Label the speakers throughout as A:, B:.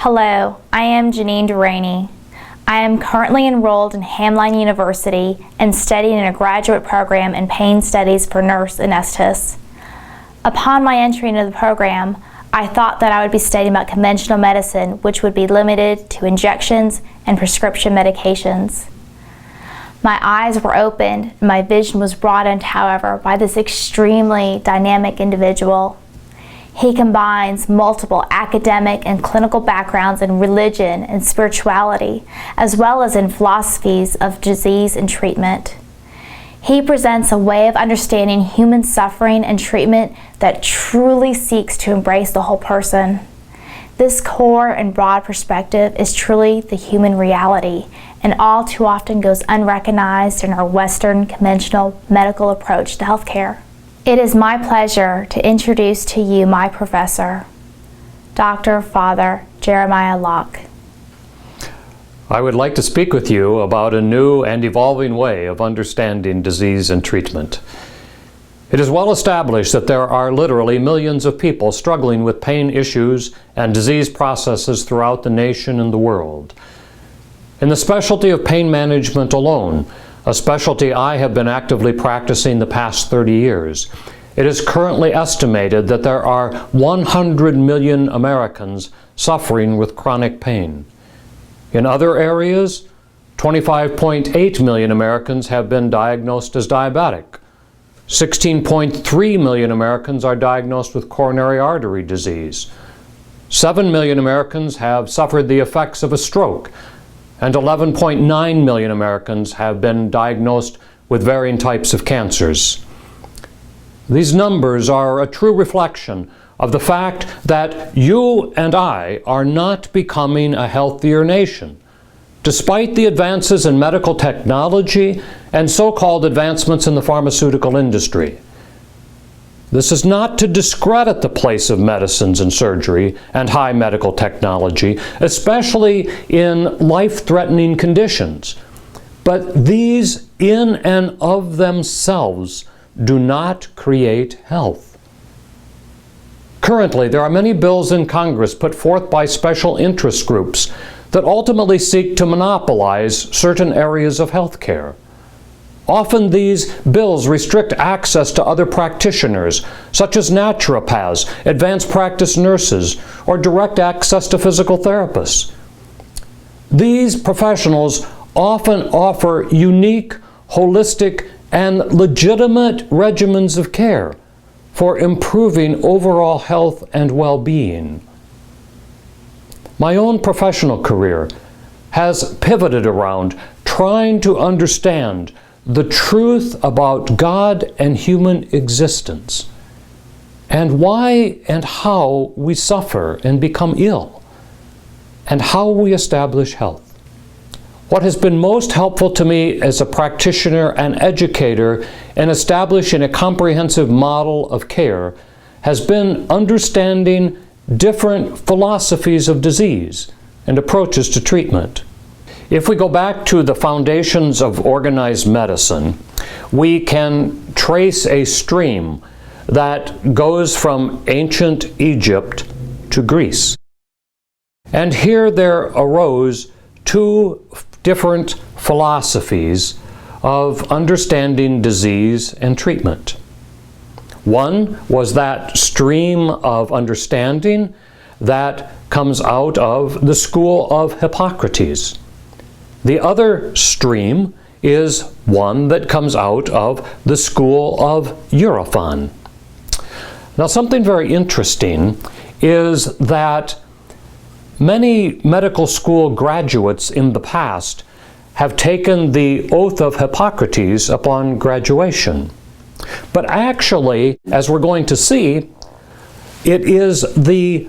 A: Hello, I am Janine Duraney. I am currently enrolled in Hamline University and studying in a graduate program in pain studies for nurse anesthetists. Upon my entry into the program, I thought that I would be studying about conventional medicine, which would be limited to injections and prescription medications. My eyes were opened, and my vision was broadened, however, by this extremely dynamic individual. He combines multiple academic and clinical backgrounds in religion and spirituality, as well as in philosophies of disease and treatment. He presents a way of understanding human suffering and treatment that truly seeks to embrace the whole person. This core and broad perspective is truly the human reality, and all too often goes unrecognized in our Western conventional medical approach to healthcare. It is my pleasure to introduce to you my professor, Dr. Father Jeremiah Loch.
B: I would like to speak with you about a new and evolving way of understanding disease and treatment. It is well established that there are literally millions of people struggling with pain issues and disease processes throughout the nation and the world. In the specialty of pain management alone, a specialty I have been actively practicing the past 30 years, it is currently estimated that there are 100 million Americans suffering with chronic pain. In other areas, 25.8 million Americans have been diagnosed as diabetic. 16.3 million Americans are diagnosed with coronary artery disease. 7 million Americans have suffered the effects of a stroke, and 11.9 million Americans have been diagnosed with varying types of cancers. These numbers are a true reflection of the fact that you and I are not becoming a healthier nation, despite the advances in medical technology and so-called advancements in the pharmaceutical industry. This is not to discredit the place of medicines and surgery and high medical technology, especially in life-threatening conditions. But these in and of themselves do not create health. Currently, there are many bills in Congress put forth by special interest groups that ultimately seek to monopolize certain areas of health care. Often these bills restrict access to other practitioners, such as naturopaths, advanced practice nurses, or direct access to physical therapists. These professionals often offer unique, holistic, and legitimate regimens of care for improving overall health and well-being. My own professional career has pivoted around trying to understand the truth about God and human existence, and why and how we suffer and become ill, and how we establish health. What has been most helpful to me as a practitioner and educator in establishing a comprehensive model of care has been understanding different philosophies of disease and approaches to treatment. If we go back to the foundations of organized medicine, we can trace a stream that goes from ancient Egypt to Greece. And here there arose two different philosophies of understanding disease and treatment. One was that stream of understanding that comes out of the school of Hippocrates. The other stream is one that comes out of the school of Eurofon. Now, something very interesting is that many medical school graduates in the past have taken the oath of Hippocrates upon graduation. But actually, as we're going to see, it is the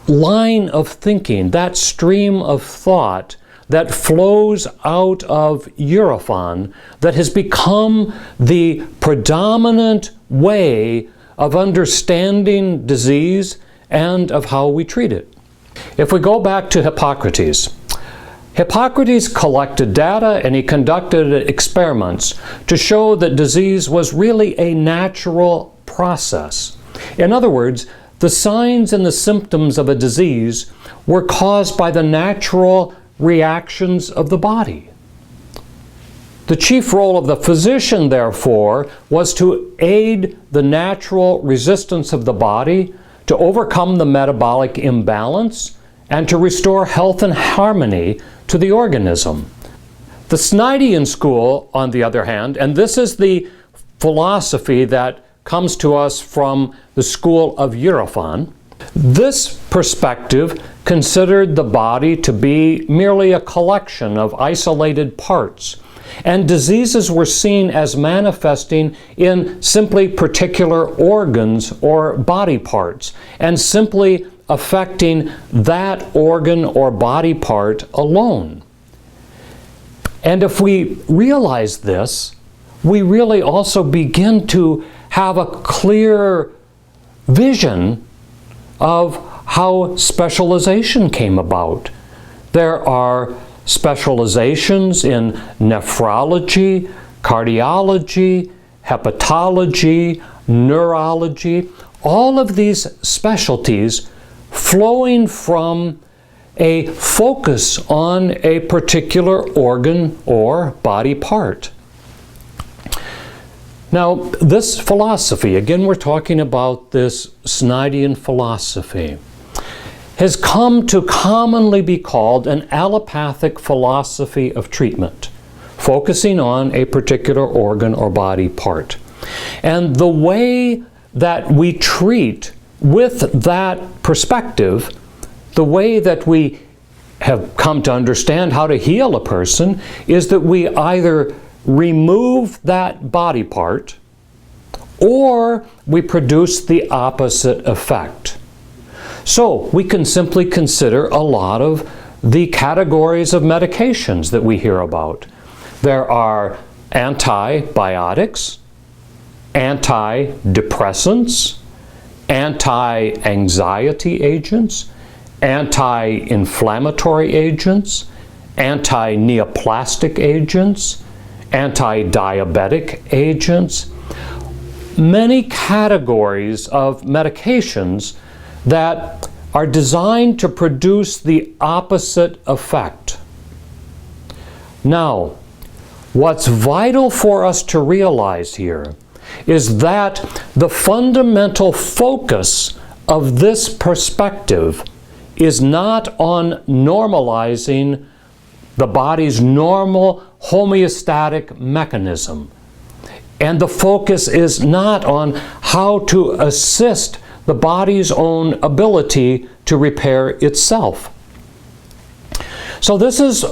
B: line of thinking, that stream of thought that flows out of Eurofon that has become the predominant way of understanding disease and of how we treat it. If we go back to Hippocrates, Hippocrates collected data and he conducted experiments to show that disease was really a natural process. In other words, the signs and the symptoms of a disease were caused by the natural reactions of the body. The chief role of the physician, therefore, was to aid the natural resistance of the body, to overcome the metabolic imbalance, and to restore health and harmony to the organism. The Snydian school, on the other hand, and this is the philosophy that comes to us from the school of Eurofon, this perspective considered the body to be merely a collection of isolated parts, and diseases were seen as manifesting in simply particular organs or body parts, and simply affecting that organ or body part alone. And if we realize this, we really also begin to have a clear vision of how specialization came about. There are specializations in nephrology, cardiology, hepatology, neurology, all of these specialties flowing from a focus on a particular organ or body part. Now, this philosophy, again we're talking about this Snydian philosophy, has come to commonly be called an allopathic philosophy of treatment, focusing on a particular organ or body part. And the way that we treat with that perspective, the way that we have come to understand how to heal a person, is that we either remove that body part or we produce the opposite effect. So we can simply consider a lot of the categories of medications that we hear about. There are antibiotics, antidepressants, anti-anxiety agents, anti-inflammatory agents, anti-neoplastic agents, anti-diabetic agents, many categories of medications that are designed to produce the opposite effect. Now, what's vital for us to realize here is that the fundamental focus of this perspective is not on normalizing the body's normal homeostatic mechanism. And the focus is not on how to assist the body's own ability to repair itself. So this is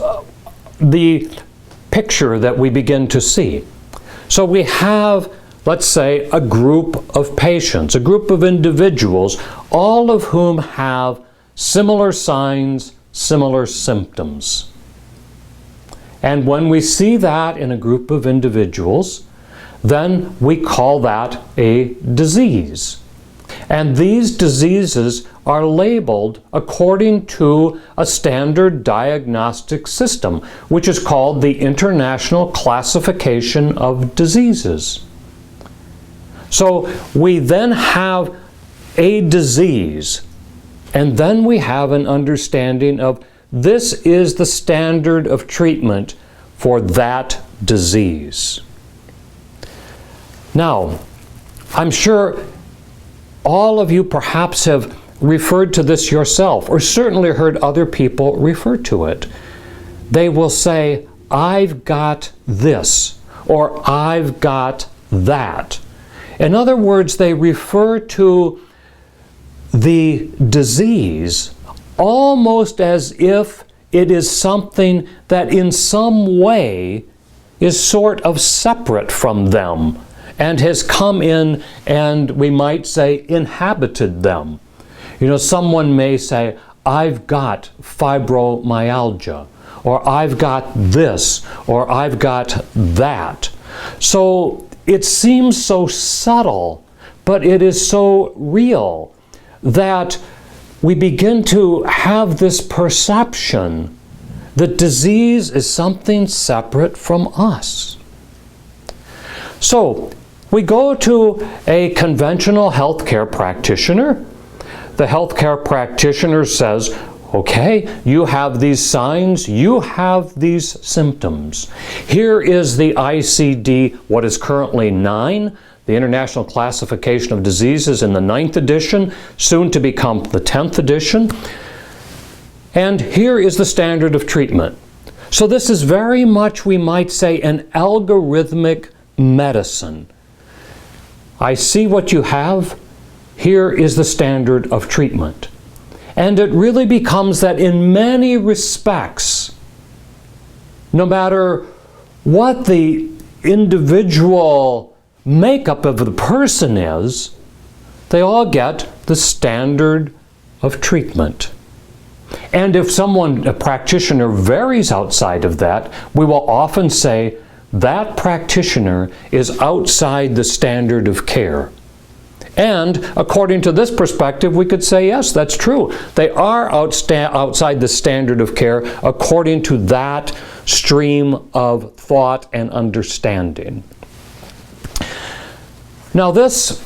B: the picture that we begin to see. So we have, let's say, a group of patients, a group of individuals, all of whom have similar signs, similar symptoms. And when we see that in a group of individuals, then we call that a disease. And these diseases are labeled according to a standard diagnostic system, which is called the International Classification of Diseases. So we then have a disease, and then we have an understanding of this is the standard of treatment for that disease. Now, I'm sure all of you perhaps have referred to this yourself, or certainly heard other people refer to it. They will say, I've got this, or I've got that. In other words, they refer to the disease almost as if it is something that in some way is sort of separate from them and has come in and, we might say, inhabited them. You know, someone may say, I've got fibromyalgia, or I've got this, or I've got that. So it seems so subtle, but it is so real that we begin to have this perception that disease is something separate from us. So we go to a conventional healthcare practitioner the healthcare practitioner says, okay, you have these signs, you have these symptoms. Here is the ICD, what is currently 9, the International Classification of Diseases in the 9th edition, soon to become the 10th edition. And here is the standard of treatment. So this is very much, we might say, an algorithmic medicine. I see what you have. Here is the standard of treatment. And it really becomes that in many respects, no matter what the individual makeup of the person is, they all get the standard of treatment. And if someone, a practitioner, varies outside of that, we will often say that practitioner is outside the standard of care. And according to this perspective, we could say, yes, that's true. They are outside the standard of care according to that stream of thought and understanding. Now, this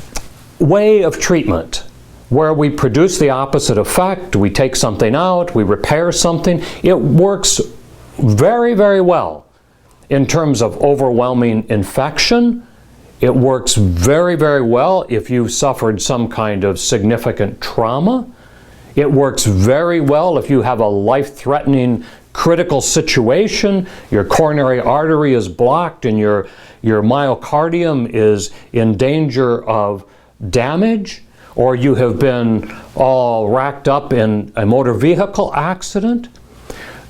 B: way of treatment, where we produce the opposite effect, we take something out, we repair something, it works very, very well in terms of overwhelming infection. It works very, very well if you've suffered some kind of significant trauma. It works very well if you have a life-threatening critical situation, your coronary artery is blocked and your myocardium is in danger of damage, or you have been all racked up in a motor vehicle accident.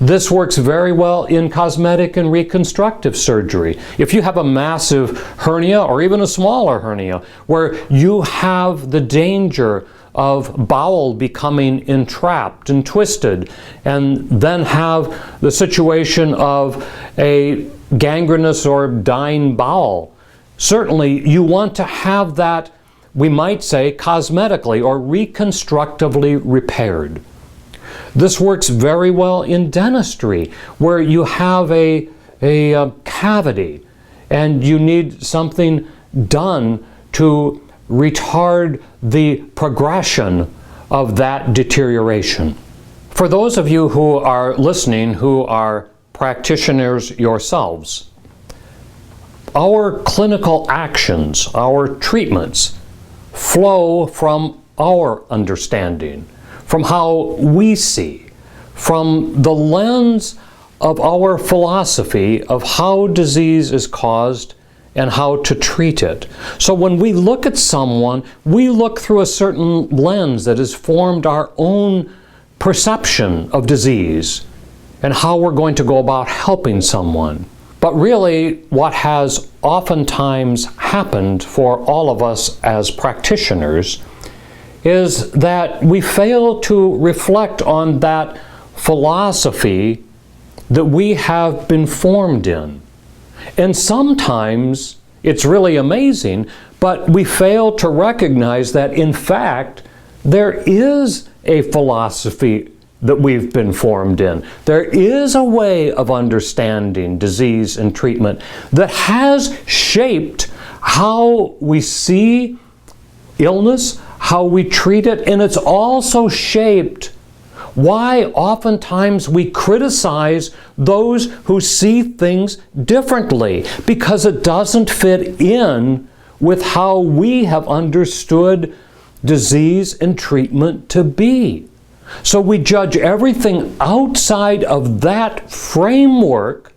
B: This works very well in cosmetic and reconstructive surgery. If you have a massive hernia or even a smaller hernia where you have the danger of bowel becoming entrapped and twisted, and then have the situation of a gangrenous or dying bowel, certainly you want to have that, we might say, cosmetically or reconstructively repaired. This works very well in dentistry, where you have a cavity and you need something done to retard the progression of that deterioration. For those of you who are listening who are practitioners yourselves, our clinical actions, our treatments, flow from our understanding, from how we see, from the lens of our philosophy of how disease is caused and how to treat it. So when we look at someone, we look through a certain lens that has formed our own perception of disease and how we're going to go about helping someone. But really, what has oftentimes happened for all of us as practitioners is that we fail to reflect on that philosophy that we have been formed in. And sometimes it's really amazing, but we fail to recognize that in fact there is a philosophy that we've been formed in. There is a way of understanding disease and treatment that has shaped how we see illness, how we treat it, and it's also shaped why oftentimes we criticize those who see things differently, because it doesn't fit in with how we have understood disease and treatment to be. So we judge everything outside of that framework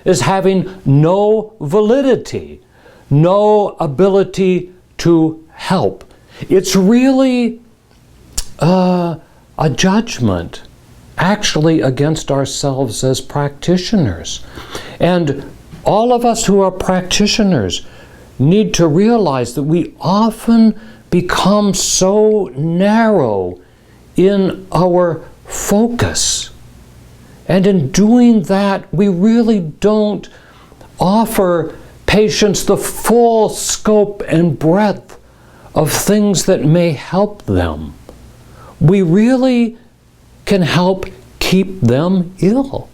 B: as having no validity, no ability to help. It's really a judgment actually against ourselves as practitioners. And all of us who are practitioners need to realize that we often become so narrow in our focus. And in doing that, we really don't offer patients the full scope and breadth of things that may help them. We really can help keep them ill.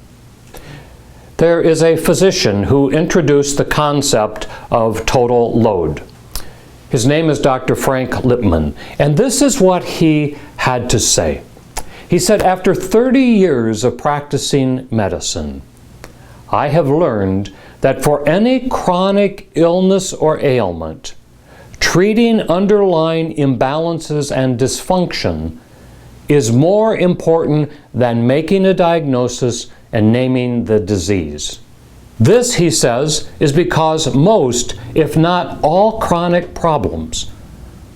B: There is a physician who introduced the concept of total load. His name is Dr. Frank Lipman, and this is what he had to say. He said, "After 30 years of practicing medicine, I have learned that for any chronic illness or ailment, treating underlying imbalances and dysfunction is more important than making a diagnosis and naming the disease." This, he says, is because most, if not all, chronic problems,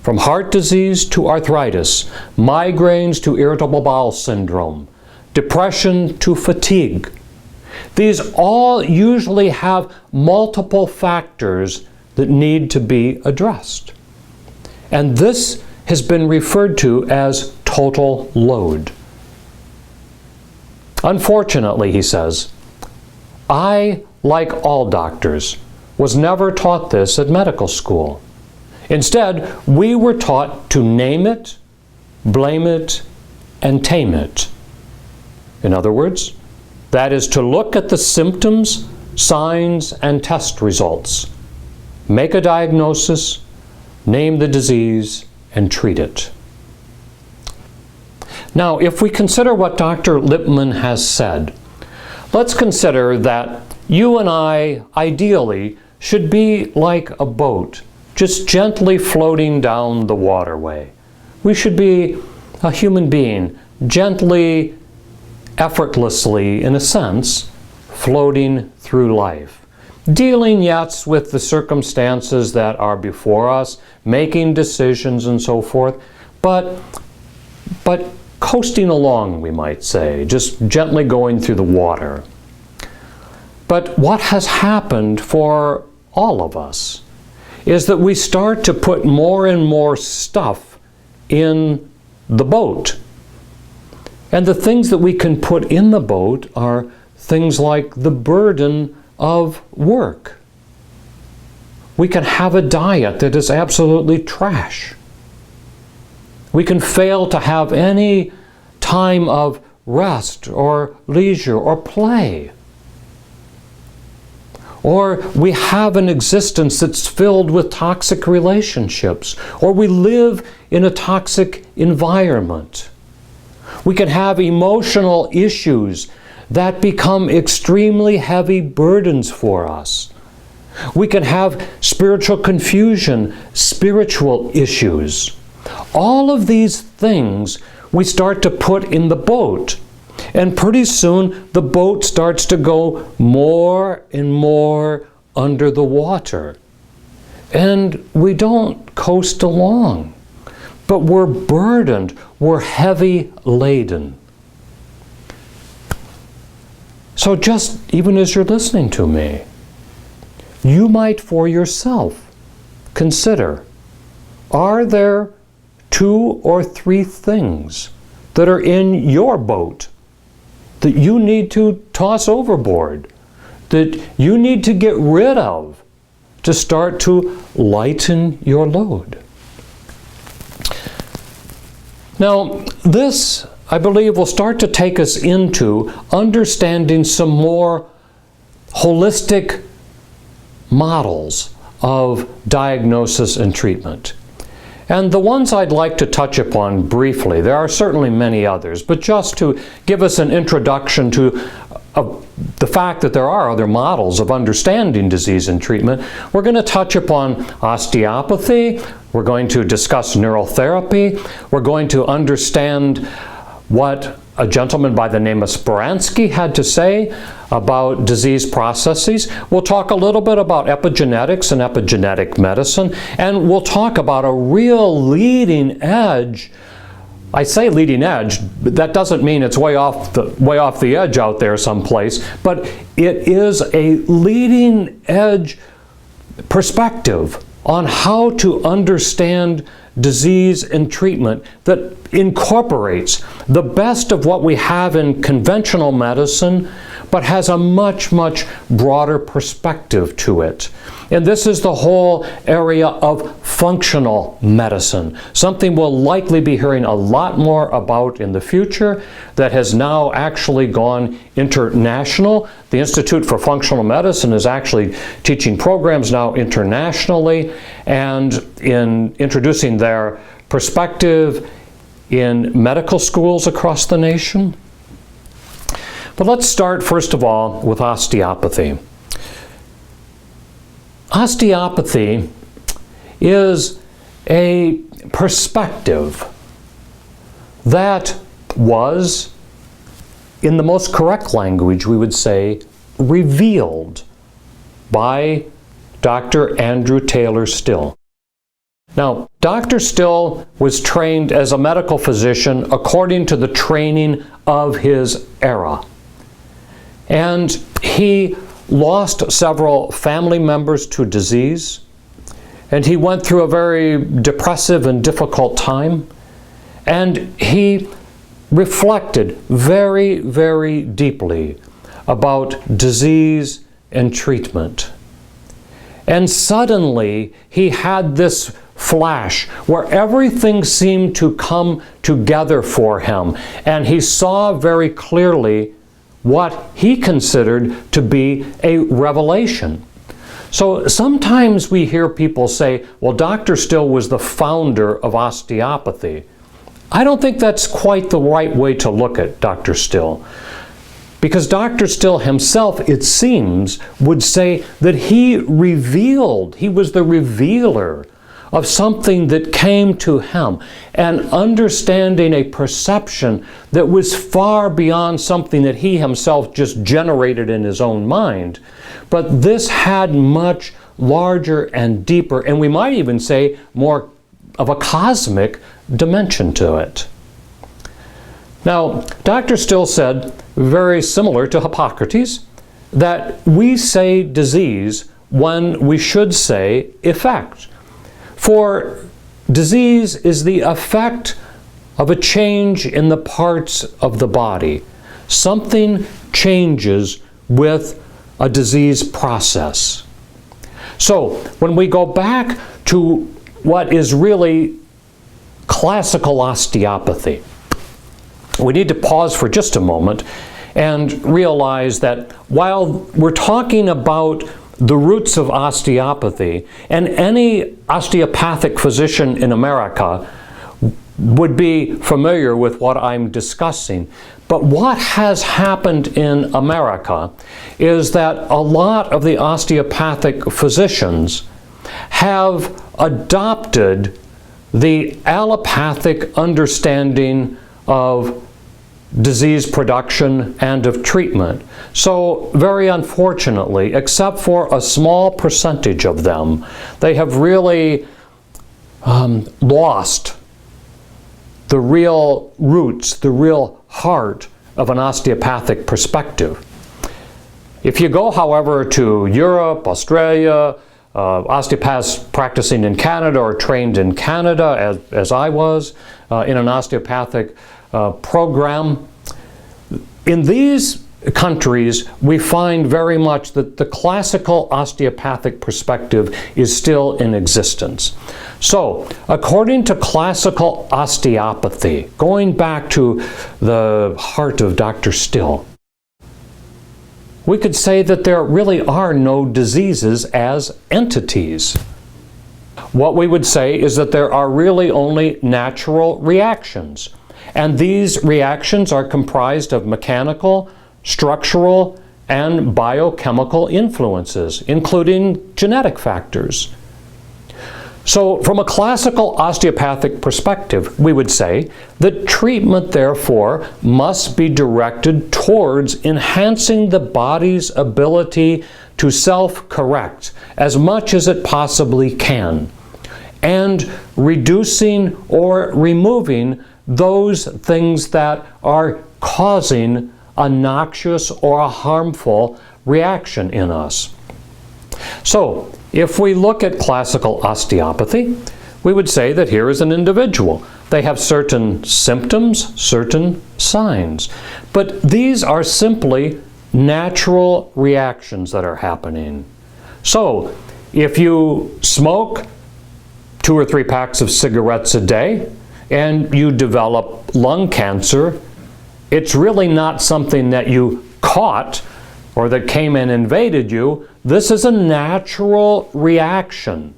B: from heart disease to arthritis, migraines to irritable bowel syndrome, depression to fatigue, these all usually have multiple factors that need to be addressed. And this has been referred to as total load. Unfortunately, he says, I, like all doctors, was never taught this at medical school. Instead, we were taught to name it, blame it, and tame it. In other words, that is to look at the symptoms, signs, and test results, make a diagnosis, name the disease, and treat it. Now, if we consider what Dr. Lipman has said, let's consider that you and I, ideally, should be like a boat, just gently floating down the waterway. We should be a human being, gently, effortlessly, in a sense, floating through life, dealing, yes, with the circumstances that are before us, making decisions and so forth, but coasting along, we might say, just gently going through the water. But what has happened for all of us is that we start to put more and more stuff in the boat. And the things that we can put in the boat are things like the burden of work. We can have a diet that is absolutely trash. We can fail to have any time of rest or leisure or play. Or we have an existence that's filled with toxic relationships, or we live in a toxic environment. We can have emotional issues that become extremely heavy burdens for us. We can have spiritual confusion, spiritual issues. All of these things we start to put in the boat. And pretty soon the boat starts to go more and more under the water. And we don't coast along, but we're burdened, we're heavy laden. So just even as you're listening to me, you might for yourself consider, are there 2 or 3 things that are in your boat that you need to toss overboard, that you need to get rid of to start to lighten your load? Now, this, I believe, will start to take us into understanding some more holistic models of diagnosis and treatment. And the ones I'd like to touch upon briefly, there are certainly many others, but just to give us an introduction to the fact that there are other models of understanding disease and treatment, we're going to touch upon osteopathy, we're going to discuss neurotherapy, we're going to understand what a gentleman by the name of Speransky had to say about disease processes. We'll talk a little bit about epigenetics and epigenetic medicine, and we'll talk about a real leading edge. I say leading edge, but that doesn't mean it's way off the edge out there someplace, but it is a leading edge perspective on how to understand disease and treatment that incorporates the best of what we have in conventional medicine, but has a much, much broader perspective to it. And this is the whole area of functional medicine, something we'll likely be hearing a lot more about in the future that has now actually gone international. The Institute for Functional Medicine is actually teaching programs now internationally, and in introducing their perspective in medical schools across the nation. But let's start first of all with osteopathy. Osteopathy is a perspective that was, in the most correct language, we would say, revealed by Dr. Andrew Taylor Still. Now, Dr. Still was trained as a medical physician according to the training of his era. And he lost several family members to disease, and he went through a very depressive and difficult time, and he reflected very, very deeply about disease and treatment. And suddenly he had this flash where everything seemed to come together for him, and he saw very clearly what he considered to be a revelation. So sometimes we hear people say, well, Dr. Still was the founder of osteopathy. I don't think that's quite the right way to look at Dr. Still, because Dr. Still himself, it seems, would say that he was the revealer of something that came to him, and understanding a perception that was far beyond something that he himself just generated in his own mind. But this had much larger and deeper, and we might even say more of a cosmic dimension to it. Now, Dr. Still said, very similar to Hippocrates, that we say disease when we should say effect. For disease is the effect of a change in the parts of the body. Something changes with a disease process. So when we go back to what is really classical osteopathy, we need to pause for just a moment and realize that while we're talking about the roots of osteopathy, and any osteopathic physician in America would be familiar with what I'm discussing. But what has happened in America is that a lot of the osteopathic physicians have adopted the allopathic understanding of disease production and of treatment. So very unfortunately, except for a small percentage of them, they have really lost the real roots, the real heart of an osteopathic perspective. If you go, however, to Europe, Australia, osteopaths practicing in Canada or trained in Canada, as I was, in an osteopathic program. In these countries, we find very much that the classical osteopathic perspective is still in existence. So, according to classical osteopathy, going back to the heart of Dr. Still, we could say that there really are no diseases as entities. What we would say is that there are really only natural reactions. And these reactions are comprised of mechanical, structural, and biochemical influences, including genetic factors. So, from a classical osteopathic perspective, we would say that treatment, therefore, must be directed towards enhancing the body's ability to self-correct as much as it possibly can, and reducing or removing those things that are causing a noxious or a harmful reaction in us. So, if we look at classical osteopathy, we would say that here is an individual. They have certain symptoms, certain signs, but these are simply natural reactions that are happening. So, if you smoke 2 or 3 packs of cigarettes a day and you develop lung cancer, it's really not something that you caught or that came and invaded you. This is a natural reaction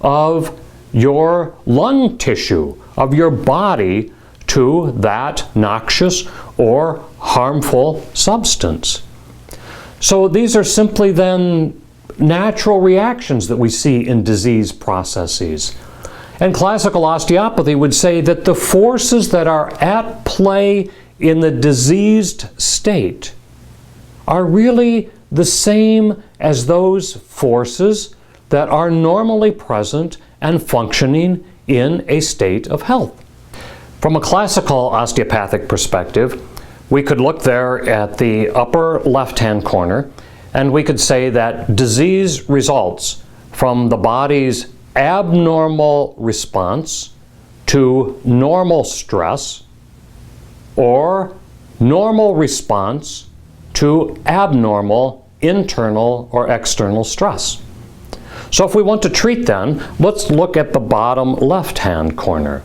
B: of your lung tissue, of your body, to that noxious or harmful substance. So these are simply then natural reactions that we see in disease processes. And classical osteopathy would say that the forces that are at play in the diseased state are really the same as those forces that are normally present and functioning in a state of health. From a classical osteopathic perspective, we could look there at the upper left-hand corner, and we could say that disease results from the body's abnormal response to normal stress or normal response to abnormal internal or external stress. So if we want to treat then, let's look at the bottom left-hand corner.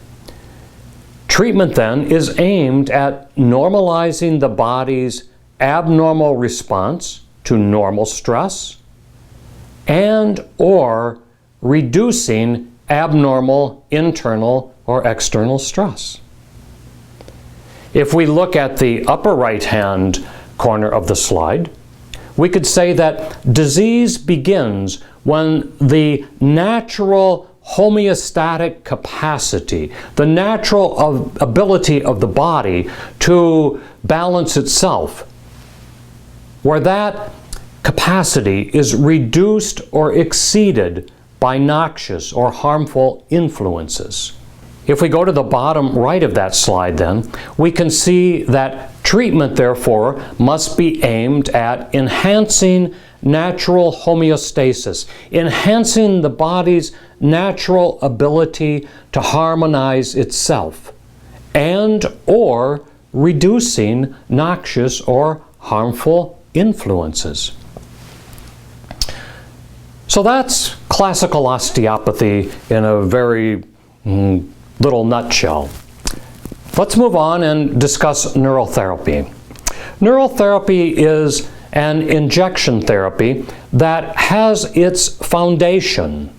B: Treatment then is aimed at normalizing the body's abnormal response to normal stress and or reducing abnormal internal or external stress. If we look at the upper right-hand corner of the slide, we could say that disease begins when the natural homeostatic capacity, the natural ability of the body to balance itself, where that capacity is reduced or exceeded by noxious or harmful influences. If we go to the bottom right of that slide then, we can see that treatment therefore must be aimed at enhancing natural homeostasis, enhancing the body's natural ability to harmonize itself, and or reducing noxious or harmful influences. So that's classical osteopathy in a very little nutshell. Let's move on and discuss neural therapy. Neural therapy is an injection therapy that has its foundation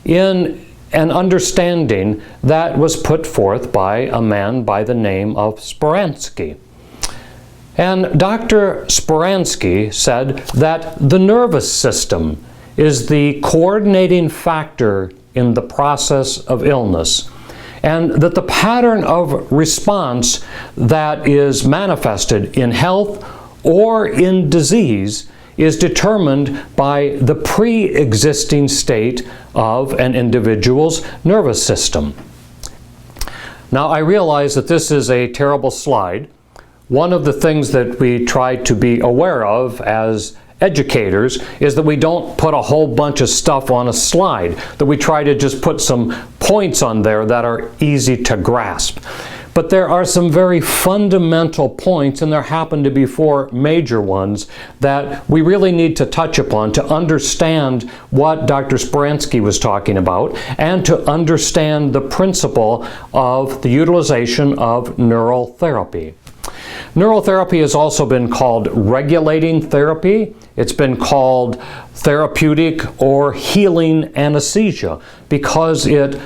B: in an understanding that was put forth by a man by the name of Speransky. And Dr. Speransky said that the nervous system is the coordinating factor in the process of illness, and that the pattern of response that is manifested in health or in disease is determined by the pre-existing state of an individual's nervous system. Now, I realize that this is a terrible slide. One of the things that we try to be aware of as educators is that we don't put a whole bunch of stuff on a slide, that we try to just put some points on there that are easy to grasp. But there are some very fundamental points, and there happen to be 4 major ones that we really need to touch upon to understand what Dr. Speransky was talking about and to understand the principle of the utilization of neural therapy. Neural therapy has also been called regulating therapy. It's been called therapeutic or healing anesthesia because it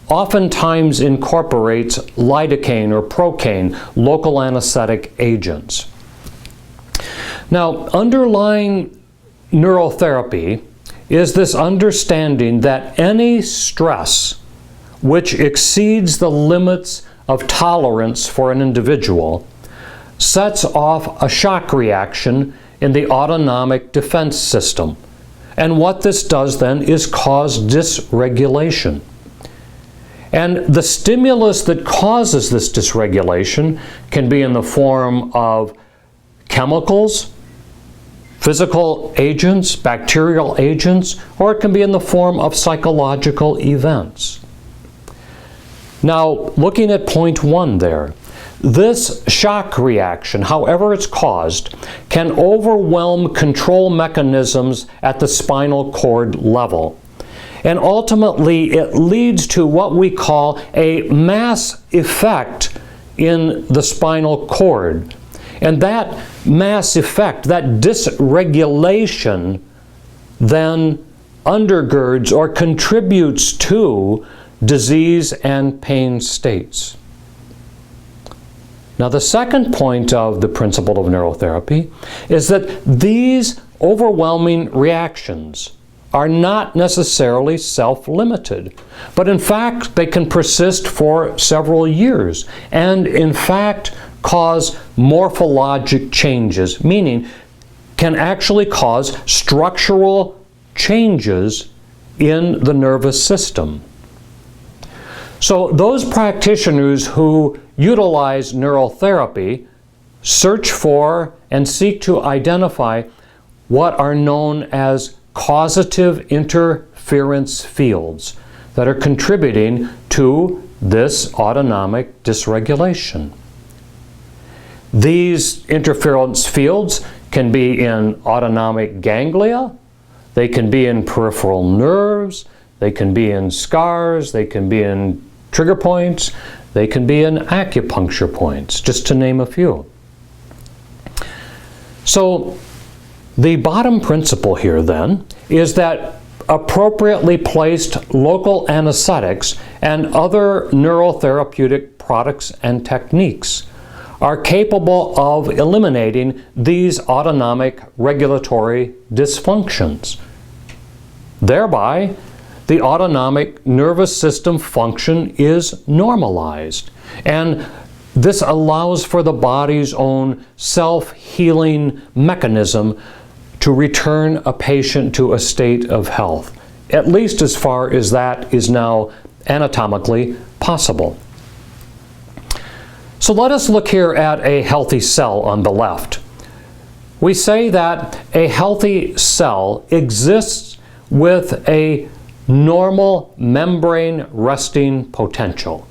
B: oftentimes incorporates lidocaine or procaine, local anesthetic agents. Now, underlying neural therapy is this understanding that any stress which exceeds the limits of tolerance for an individual sets off a shock reaction in the autonomic defense system. And what this does then is cause dysregulation. And the stimulus that causes this dysregulation can be in the form of chemicals, physical agents, bacterial agents, or it can be in the form of psychological events. Now, looking at point 1 there, this shock reaction, however it's caused, can overwhelm control mechanisms at the spinal cord level. And ultimately, it leads to what we call a mass effect in the spinal cord. And that mass effect, that dysregulation, then undergirds or contributes to disease and pain states. Now, the second point of the principle of neurotherapy is that these overwhelming reactions are not necessarily self-limited, but in fact they can persist for several years and in fact cause morphologic changes, meaning can actually cause structural changes in the nervous system. So those practitioners who utilize neurotherapy search for and seek to identify what are known as causative interference fields that are contributing to this autonomic dysregulation. These interference fields can be in autonomic ganglia, they can be in peripheral nerves, they can be in scars, they can be in trigger points, they can be in acupuncture points, just to name a few. So the bottom principle here then is that appropriately placed local anesthetics and other neurotherapeutic products and techniques are capable of eliminating these autonomic regulatory dysfunctions. Thereby, the autonomic nervous system function is normalized, and this allows for the body's own self-healing mechanism to return a patient to a state of health, at least as far as that is now anatomically possible. So let us look here at a healthy cell on the left. We say that a healthy cell exists with a normal membrane resting potential.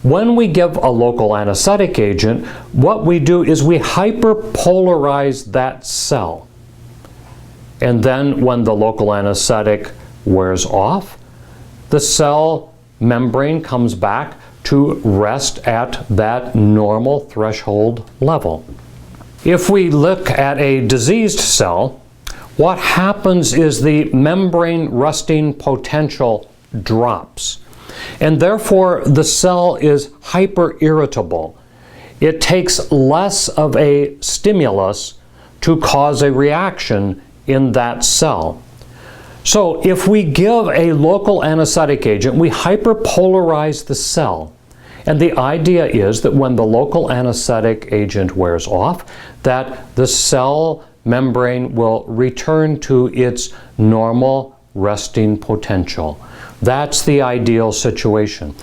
B: When we give a local anesthetic agent, what we do is we hyperpolarize that cell. And then when the local anesthetic wears off, the cell membrane comes back to rest at that normal threshold level. If we look at a diseased cell, what happens is the membrane resting potential drops, and therefore the cell is hyper-irritable. It takes less of a stimulus to cause a reaction in that cell. So if we give a local anesthetic agent, we hyperpolarize the cell. And the idea is that when the local anesthetic agent wears off, that the cell membrane will return to its normal resting potential. That's the ideal situation.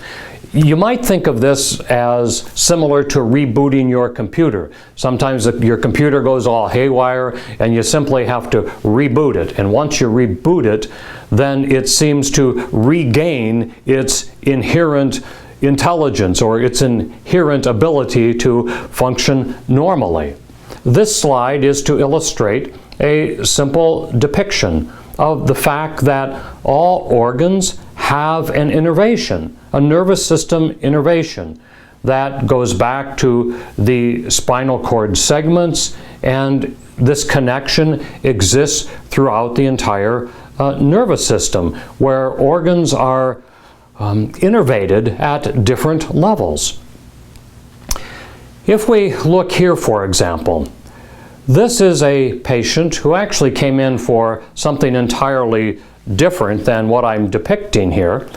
B: You might think of this as similar to rebooting your computer. Sometimes your computer goes all haywire and you simply have to reboot it. And once you reboot it, then it seems to regain its inherent intelligence or its inherent ability to function normally. This slide is to illustrate a simple depiction of the fact that all organs have an innervation, a nervous system innervation that goes back to the spinal cord segments, and this connection exists throughout the entire nervous system, where organs are innervated at different levels. If we look here, for example, this is a patient who actually came in for something entirely different than what I'm depicting here.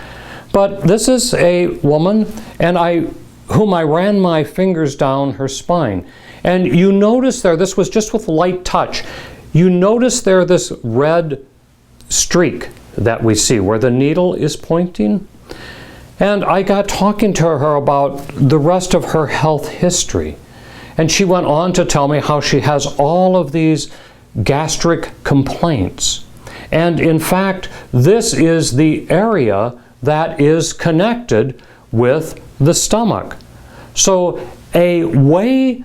B: But this is a woman whom I ran my fingers down her spine. And you notice there, this was just with light touch, you notice there this red streak that we see where the needle is pointing. And I got talking to her about the rest of her health history. And she went on to tell me how she has all of these gastric complaints. And in fact, this is the area that is connected with the stomach. So a way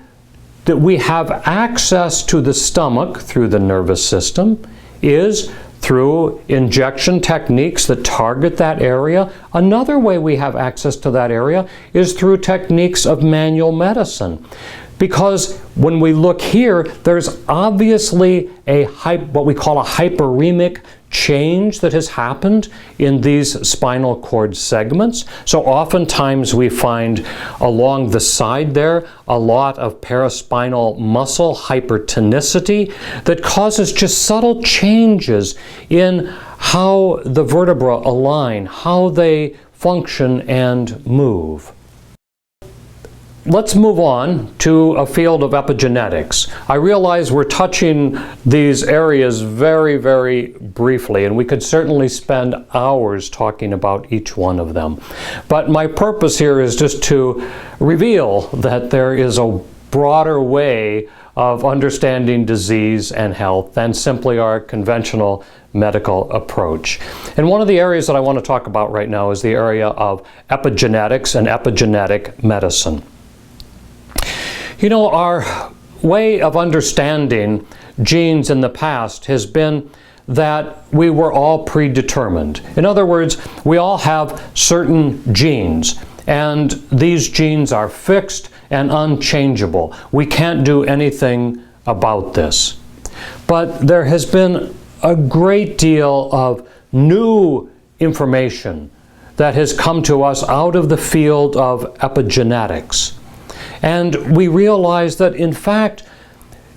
B: that we have access to the stomach through the nervous system is through injection techniques that target that area. Another way we have access to that area is through techniques of manual medicine. Because when we look here, there's obviously what we call a hyperemic change that has happened in these spinal cord segments. So oftentimes we find along the side there a lot of paraspinal muscle hypertonicity that causes just subtle changes in how the vertebrae align, how they function and move. Let's move on to a field of epigenetics. I realize we're touching these areas very, very briefly, and we could certainly spend hours talking about each one of them. But my purpose here is just to reveal that there is a broader way of understanding disease and health than simply our conventional medical approach. And one of the areas that I want to talk about right now is the area of epigenetics and epigenetic medicine. You know, our way of understanding genes in the past has been that we were all predetermined. In other words, we all have certain genes, and these genes are fixed and unchangeable. We can't do anything about this. But there has been a great deal of new information that has come to us out of the field of epigenetics. And we realize that, in fact,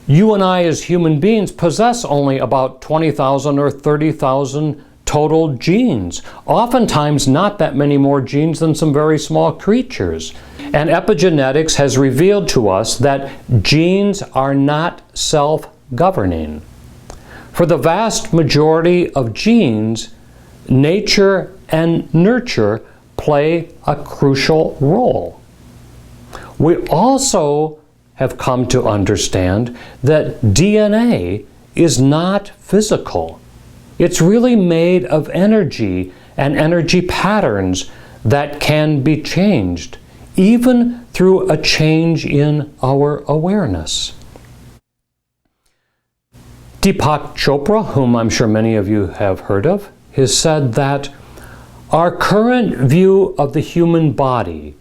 B: you and I as human beings possess only about 20,000 or 30,000 total genes. Oftentimes not that many more genes than some very small creatures. And epigenetics has revealed to us that genes are not self-governing. For the vast majority of genes, nature and nurture play a crucial role. We also have come to understand that DNA is not physical. It's really made of energy and energy patterns that can be changed, even through a change in our awareness. Deepak Chopra, whom I'm sure many of you have heard of, has said that our current view of the human body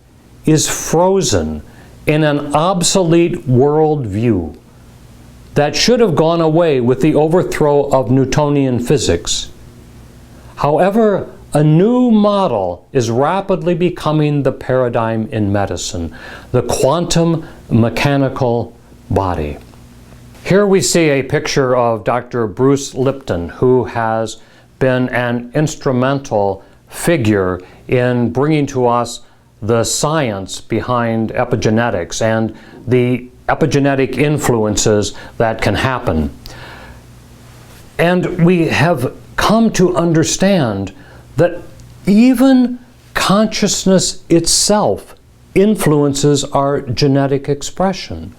B: is frozen in an obsolete worldview that should have gone away with the overthrow of Newtonian physics. However, a new model is rapidly becoming the paradigm in medicine, the quantum mechanical body. Here we see a picture of Dr. Bruce Lipton, who has been an instrumental figure in bringing to us the science behind epigenetics and the epigenetic influences that can happen. And we have come to understand that even consciousness itself influences our genetic expression.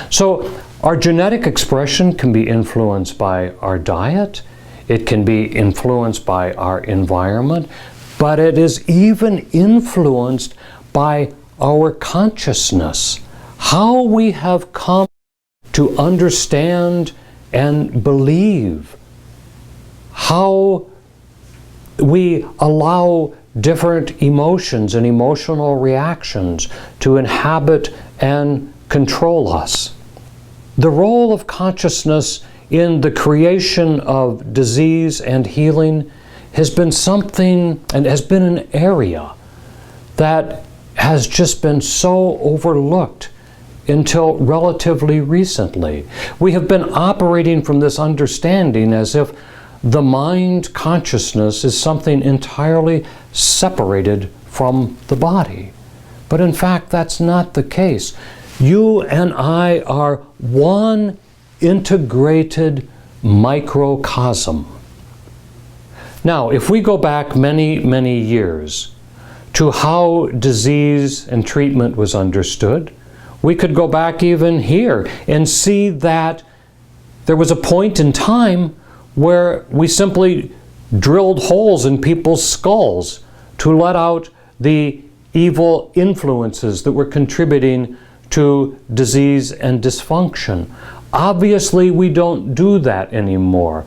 B: So our genetic expression can be influenced by our diet, it can be influenced by our environment, but it is even influenced by our consciousness, how we have come to understand and believe, how we allow different emotions and emotional reactions to inhabit and control us. The role of consciousness in the creation of disease and healing has been something, and has been an area that has just been so overlooked until relatively recently. We have been operating from this understanding as if the mind consciousness is something entirely separated from the body. But in fact, that's not the case. You and I are one integrated microcosm. Now, if we go back many, many years to how disease and treatment was understood, we could go back even here and see that there was a point in time where we simply drilled holes in people's skulls to let out the evil influences that were contributing to disease and dysfunction. Obviously, we don't do that anymore.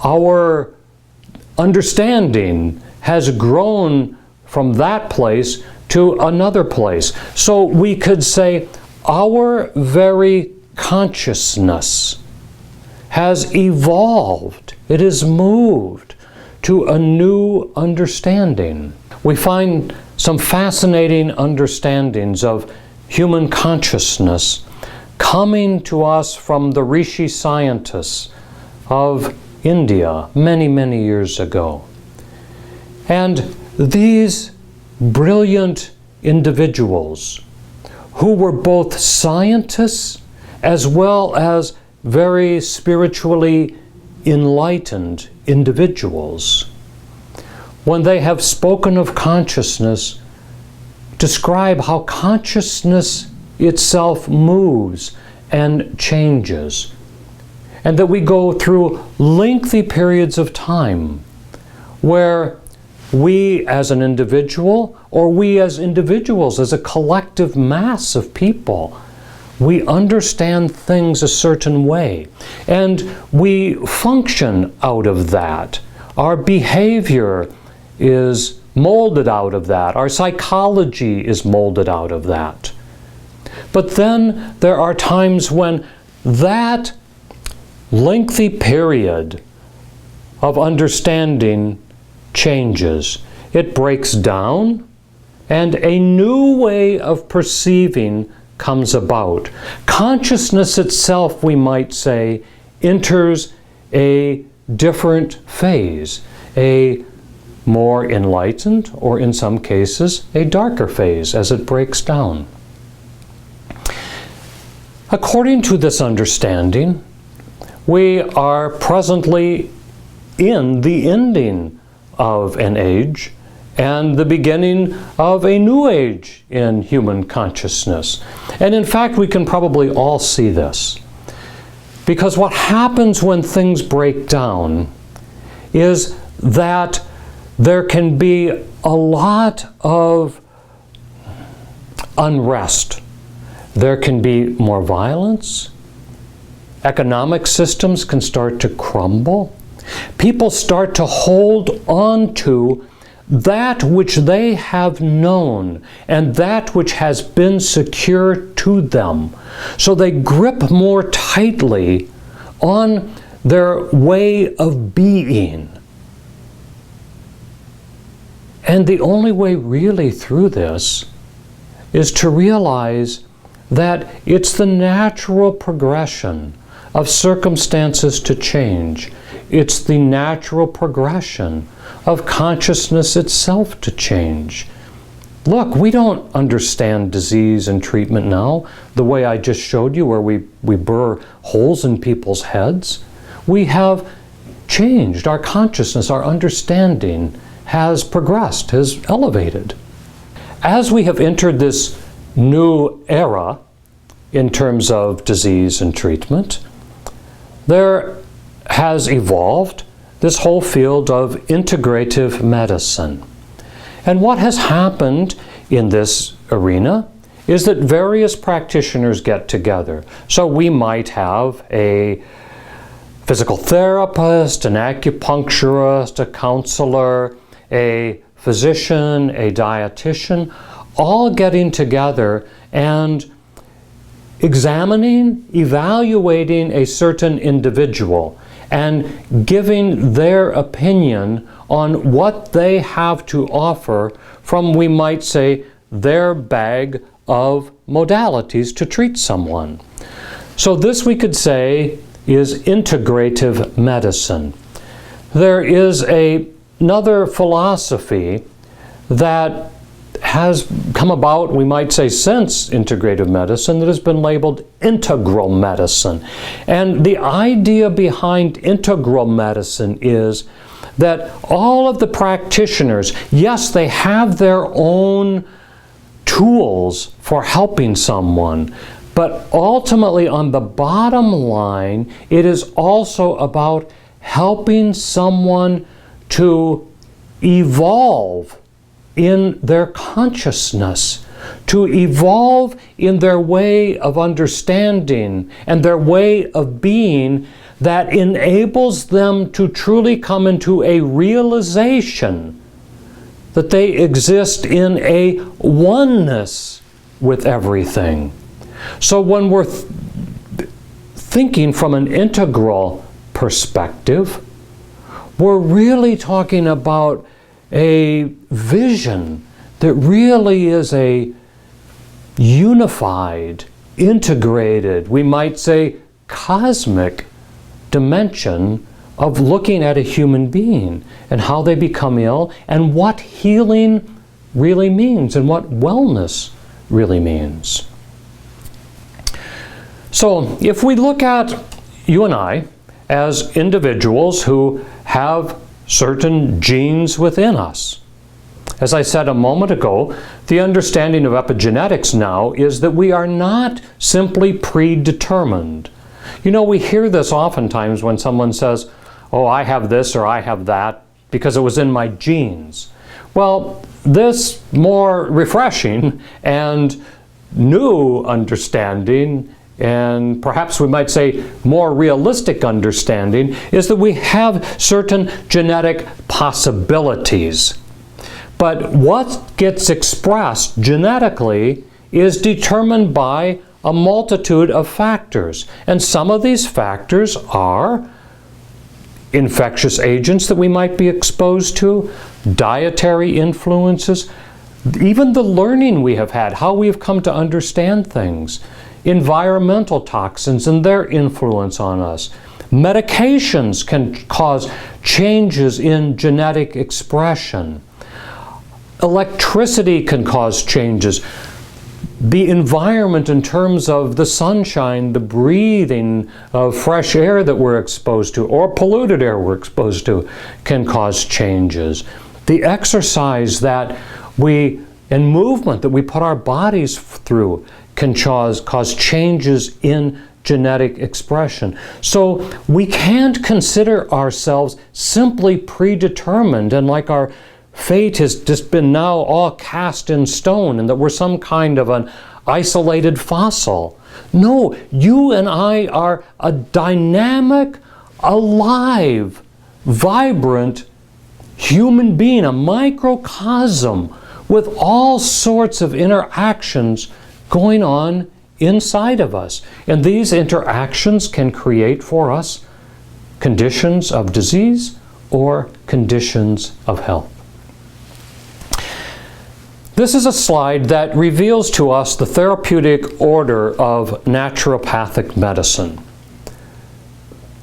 B: Our understanding has grown from that place to another place. So we could say our very consciousness has evolved. It has moved to a new understanding. We find some fascinating understandings of human consciousness coming to us from the Rishi scientists of India many, many years ago. And these brilliant individuals who were both scientists as well as very spiritually enlightened individuals, when they have spoken of consciousness, describe how consciousness itself moves and changes, and that we go through lengthy periods of time where we as an individual, or we as individuals, as a collective mass of people, we understand things a certain way, and we function out of that. Our behavior is molded out of that. Our psychology is molded out of that. But then there are times when that lengthy period of understanding changes. It breaks down, and a new way of perceiving comes about. Consciousness itself, we might say, enters a different phase, a more enlightened, or in some cases, a darker phase as it breaks down. According to this understanding, we are presently in the ending of an age and the beginning of a new age in human consciousness. And in fact, we can probably all see this. Because what happens when things break down is that there can be a lot of unrest. There can be more violence. Economic systems can start to crumble. People start to hold on to that which they have known and that which has been secure to them. So they grip more tightly on their way of being. And the only way really through this is to realize that it's the natural progression of circumstances to change. It's the natural progression of consciousness itself to change. Look, we don't understand disease and treatment now the way I just showed you, where we burr holes in people's heads. We have changed. Our consciousness, our understanding has progressed, has elevated. As we have entered this new era in terms of disease and treatment, there has evolved this whole field of integrative medicine. And what has happened in this arena is that various practitioners get together. So we might have a physical therapist, an acupuncturist, a counselor, a physician, a dietitian, all getting together and examining, evaluating a certain individual and giving their opinion on what they have to offer from, we might say, their bag of modalities to treat someone. So this, we could say, is integrative medicine. There is another philosophy that has come about, we might say, since integrative medicine, that has been labeled integral medicine. And the idea behind integral medicine is that all of the practitioners, yes, they have their own tools for helping someone, but ultimately on the bottom line, it is also about helping someone to evolve in their consciousness, to evolve in their way of understanding and their way of being that enables them to truly come into a realization that they exist in a oneness with everything. So when we're thinking from an integral perspective, we're really talking about a vision that really is a unified, integrated, we might say cosmic dimension of looking at a human being and how they become ill and what healing really means and what wellness really means. So if we look at you and I as individuals who have certain genes within us, as I said a moment ago, the understanding of epigenetics now is that we are not simply predetermined. You know, we hear this oftentimes when someone says, oh, I have this or I have that because it was in my genes. Well, this more refreshing and new understanding, and perhaps we might say more realistic understanding, is that we have certain genetic possibilities. But what gets expressed genetically is determined by a multitude of factors. And some of these factors are infectious agents that we might be exposed to, dietary influences, even the learning we have had, how we have come to understand things, environmental toxins and their influence on us. Medications can cause changes in genetic expression. Electricity can cause changes. The environment in terms of the sunshine, the breathing of fresh air that we're exposed to, or polluted air we're exposed to, can cause changes. The exercise that and movement that we put our bodies through can cause changes in genetic expression. So we can't consider ourselves simply predetermined and like our fate has just been now all cast in stone and that we're some kind of an isolated fossil. No, you and I are a dynamic, alive, vibrant human being, a microcosm with all sorts of interactions going on inside of us. And these interactions can create for us conditions of disease or conditions of health. This is a slide that reveals to us the therapeutic order of naturopathic medicine.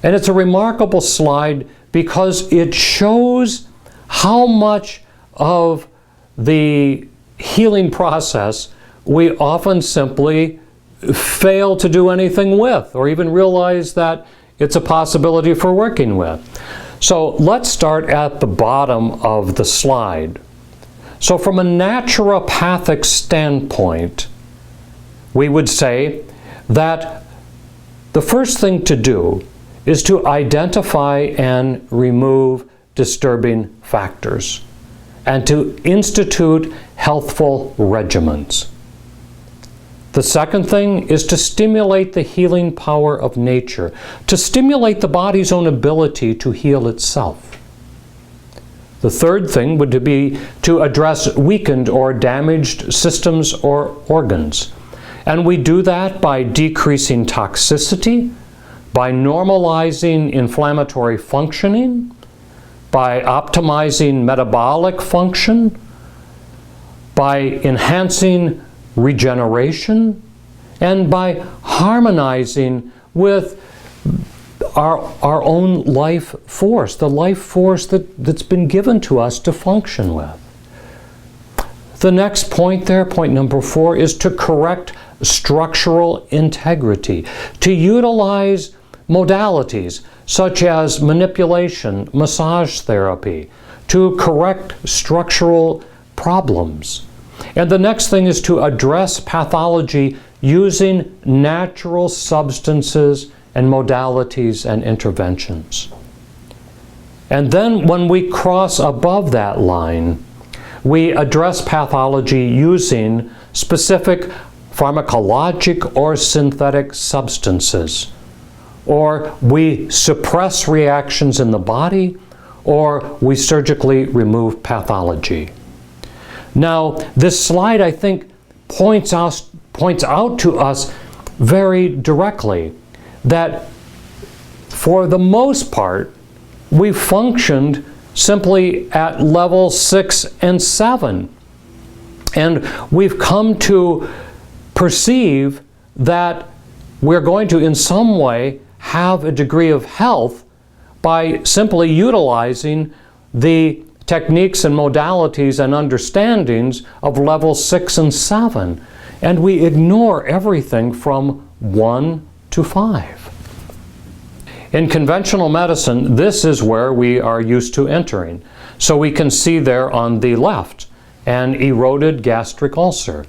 B: And it's a remarkable slide because it shows how much of the healing process we often simply fail to do anything with, or even realize that it's a possibility for working with. So let's start at the bottom of the slide. So from a naturopathic standpoint, we would say that the first thing to do is to identify and remove disturbing factors and to institute healthful regimens. The second thing is to stimulate the healing power of nature, to stimulate the body's own ability to heal itself. The third thing would be to address weakened or damaged systems or organs. And we do that by decreasing toxicity, by normalizing inflammatory functioning, by optimizing metabolic function, by enhancing regeneration, and by harmonizing with our own life force, the life force that's been given to us to function with. The next point there, point number 4, is to correct structural integrity, to utilize modalities such as manipulation, massage therapy, to correct structural problems. And the next thing is to address pathology using natural substances and modalities and interventions. And then when we cross above that line, we address pathology using specific pharmacologic or synthetic substances, or we suppress reactions in the body, or we surgically remove pathology. Now, this slide, I think, points out to us very directly that for the most part, we functioned simply at level 6 and 7. And we've come to perceive that we're going to, in some way, have a degree of health by simply utilizing the techniques and modalities and understandings of level 6 and 7. And we ignore everything from 1 to 5. In conventional medicine, this is where we are used to entering. So we can see there on the left an eroded gastric ulcer.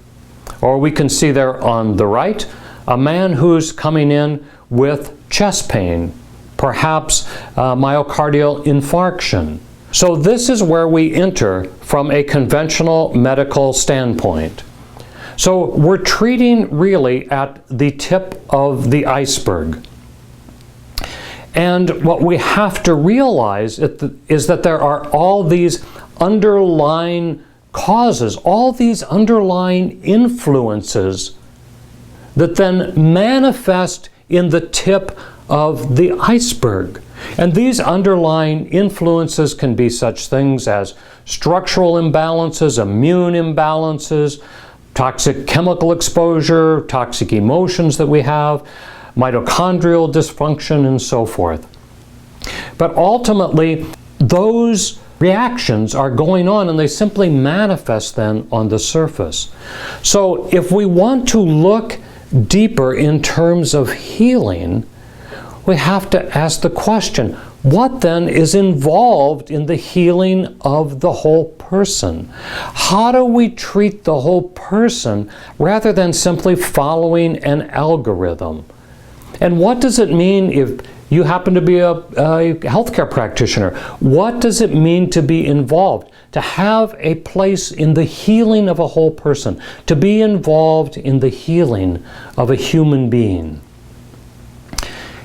B: Or we can see there on the right a man who's coming in with chest pain, perhaps myocardial infarction. So this is where we enter from a conventional medical standpoint. So we're treating really at the tip of the iceberg. And what we have to realize is that there are all these underlying causes, all these underlying influences that then manifest in the tip of the iceberg. And these underlying influences can be such things as structural imbalances, immune imbalances, toxic chemical exposure, toxic emotions that we have, mitochondrial dysfunction, and so forth. But ultimately, those reactions are going on and they simply manifest then on the surface. So if we want to look deeper in terms of healing, we have to ask the question, what then is involved in the healing of the whole person? How do we treat the whole person rather than simply following an algorithm? And what does it mean if you happen to be a healthcare practitioner? What does it mean to be involved? To have a place in the healing of a whole person, to be involved in the healing of a human being.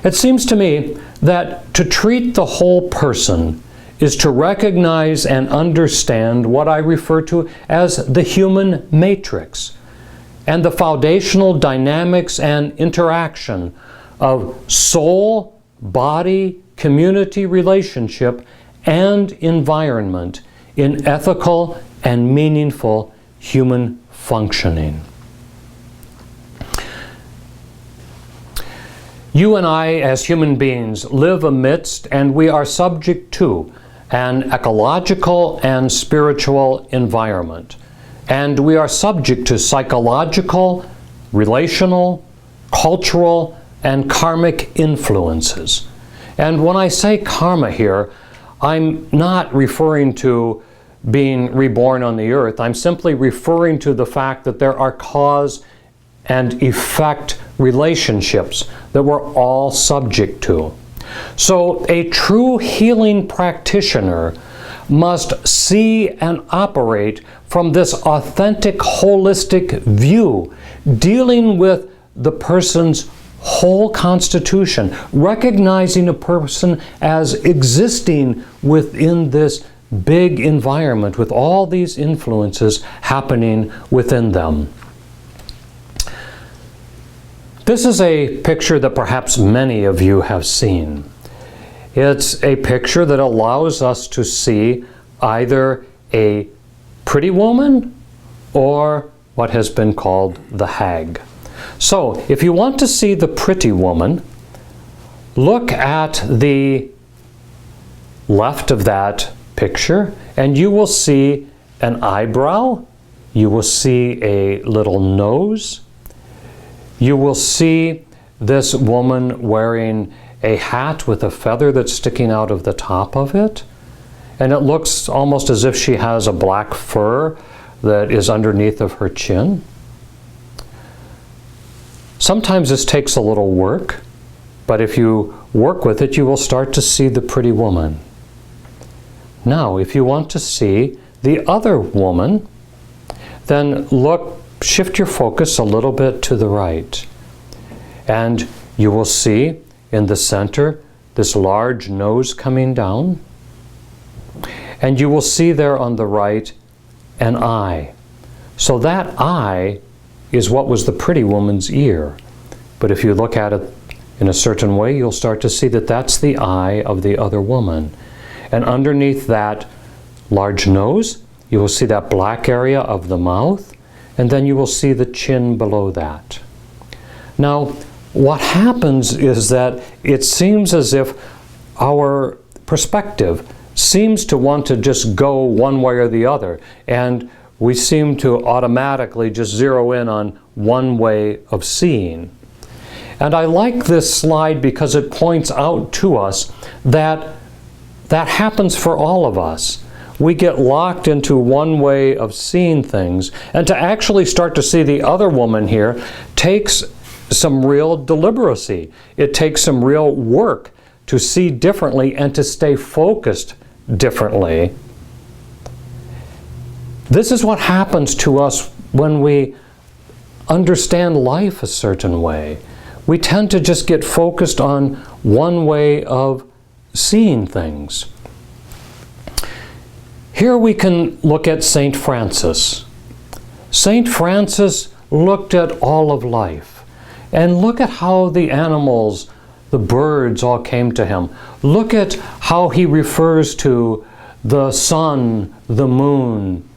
B: It seems to me that to treat the whole person is to recognize and understand what I refer to as the human matrix and the foundational dynamics and interaction of soul, body, community relationship, and environment in ethical and meaningful human functioning. You and I, as human beings, live amidst and we are subject to an ecological and spiritual environment. And we are subject to psychological, relational, cultural, and karmic influences. And when I say karma here, I'm not referring to being reborn on the earth. I'm simply referring to the fact that there are cause and effect relationships that we're all subject to. So a true healing practitioner must see and operate from this authentic, holistic view, dealing with the person's whole constitution, recognizing a person as existing within this big environment with all these influences happening within them. This is a picture that perhaps many of you have seen. It's a picture that allows us to see either a pretty woman or what has been called the hag. So, if you want to see the pretty woman, look at the left of that picture and you will see an eyebrow, you will see a little nose, you will see this woman wearing a hat with a feather that's sticking out of the top of it, and it looks almost as if she has a black fur that is underneath of her chin. Sometimes this takes a little work, but if you work with it, you will start to see the pretty woman. Now, if you want to see the other woman, then shift your focus a little bit to the right. And you will see in the center this large nose coming down. And you will see there on the right an eye. So that eye is what was the pretty woman's ear. But if you look at it in a certain way, you'll start to see that that's the eye of the other woman. And underneath that large nose, you will see that black area of the mouth, and then you will see the chin below that. Now, what happens is that it seems as if our perspective seems to want to just go one way or the other, and we seem to automatically just zero in on one way of seeing. And I like this slide because it points out to us that that happens for all of us. We get locked into one way of seeing things, and to actually start to see the other woman here takes some real deliberacy. It takes some real work to see differently and to stay focused differently. This is what happens to us when we understand life a certain way. We tend to just get focused on one way of seeing things. Here we can look at St. Francis. St. Francis looked at all of life. And look at how the animals, the birds all came to him. Look at how he refers to the sun, the moon.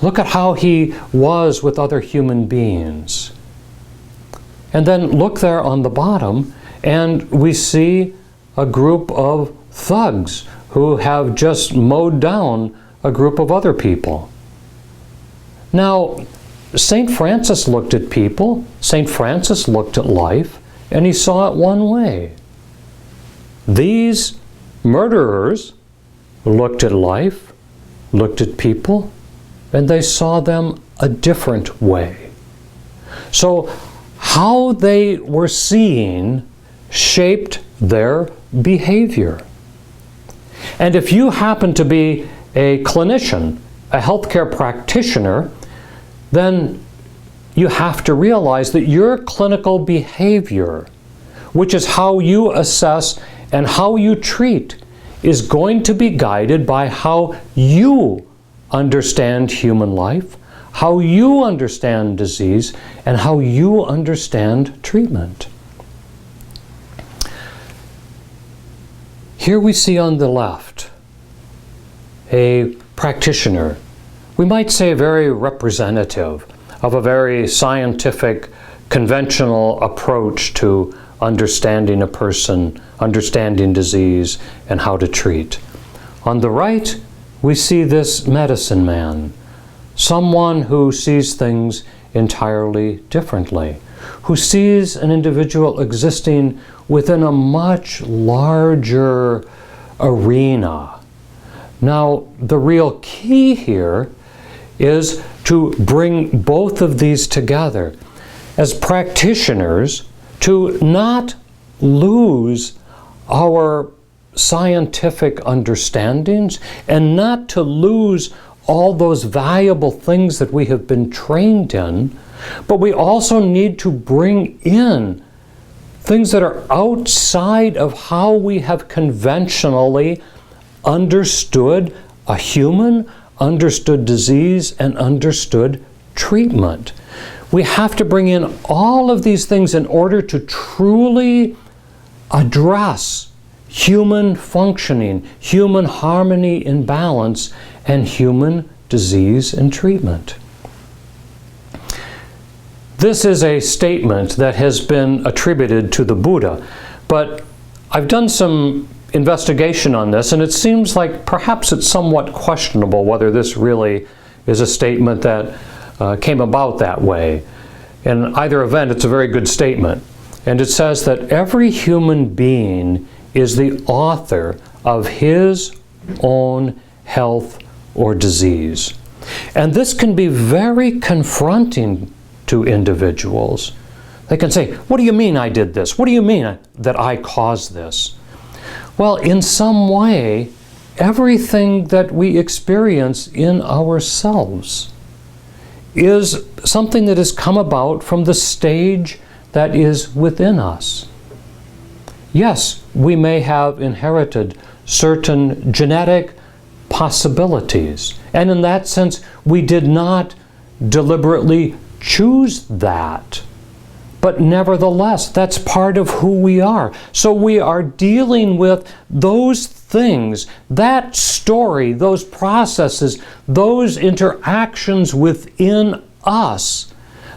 B: Look at how he was with other human beings. And then look there on the bottom, and we see a group of thugs who have just mowed down a group of other people. Now, St. Francis looked at people, St. Francis looked at life, and he saw it one way. These murderers looked at life, looked at people, and they saw them a different way. So how they were seeing shaped their behavior. And if you happen to be a clinician, a healthcare practitioner, then you have to realize that your clinical behavior, which is how you assess and how you treat, is going to be guided by how you understand human life, how you understand disease, and how you understand treatment. Here we see on the left a practitioner, we might say very representative of a very scientific, conventional approach to understanding a person, understanding disease, and how to treat. On the right, we see this medicine man, someone who sees things entirely differently, who sees an individual existing within a much larger arena. Now, the real key here is to bring both of these together. As practitioners, to not lose our scientific understandings and not to lose all those valuable things that we have been trained in, but we also need to bring in things that are outside of how we have conventionally understood a human, understood disease, and understood treatment. We have to bring in all of these things in order to truly address human functioning, human harmony and balance, and human disease and treatment. This is a statement that has been attributed to the Buddha, but I've done some investigation on this, and it seems like perhaps it's somewhat questionable whether this really is a statement that came about that way. In either event, it's a very good statement. And it says that every human being is the author of his own health or disease. And this can be very confronting to individuals. They can say, "What do you mean I did this? What do you mean that I caused this?" Well, in some way, everything that we experience in ourselves is something that has come about from the stage that is within us. Yes, we may have inherited certain genetic possibilities, and in that sense, we did not deliberately choose that. But nevertheless, that's part of who we are. So we are dealing with those things, that story, those processes, those interactions within us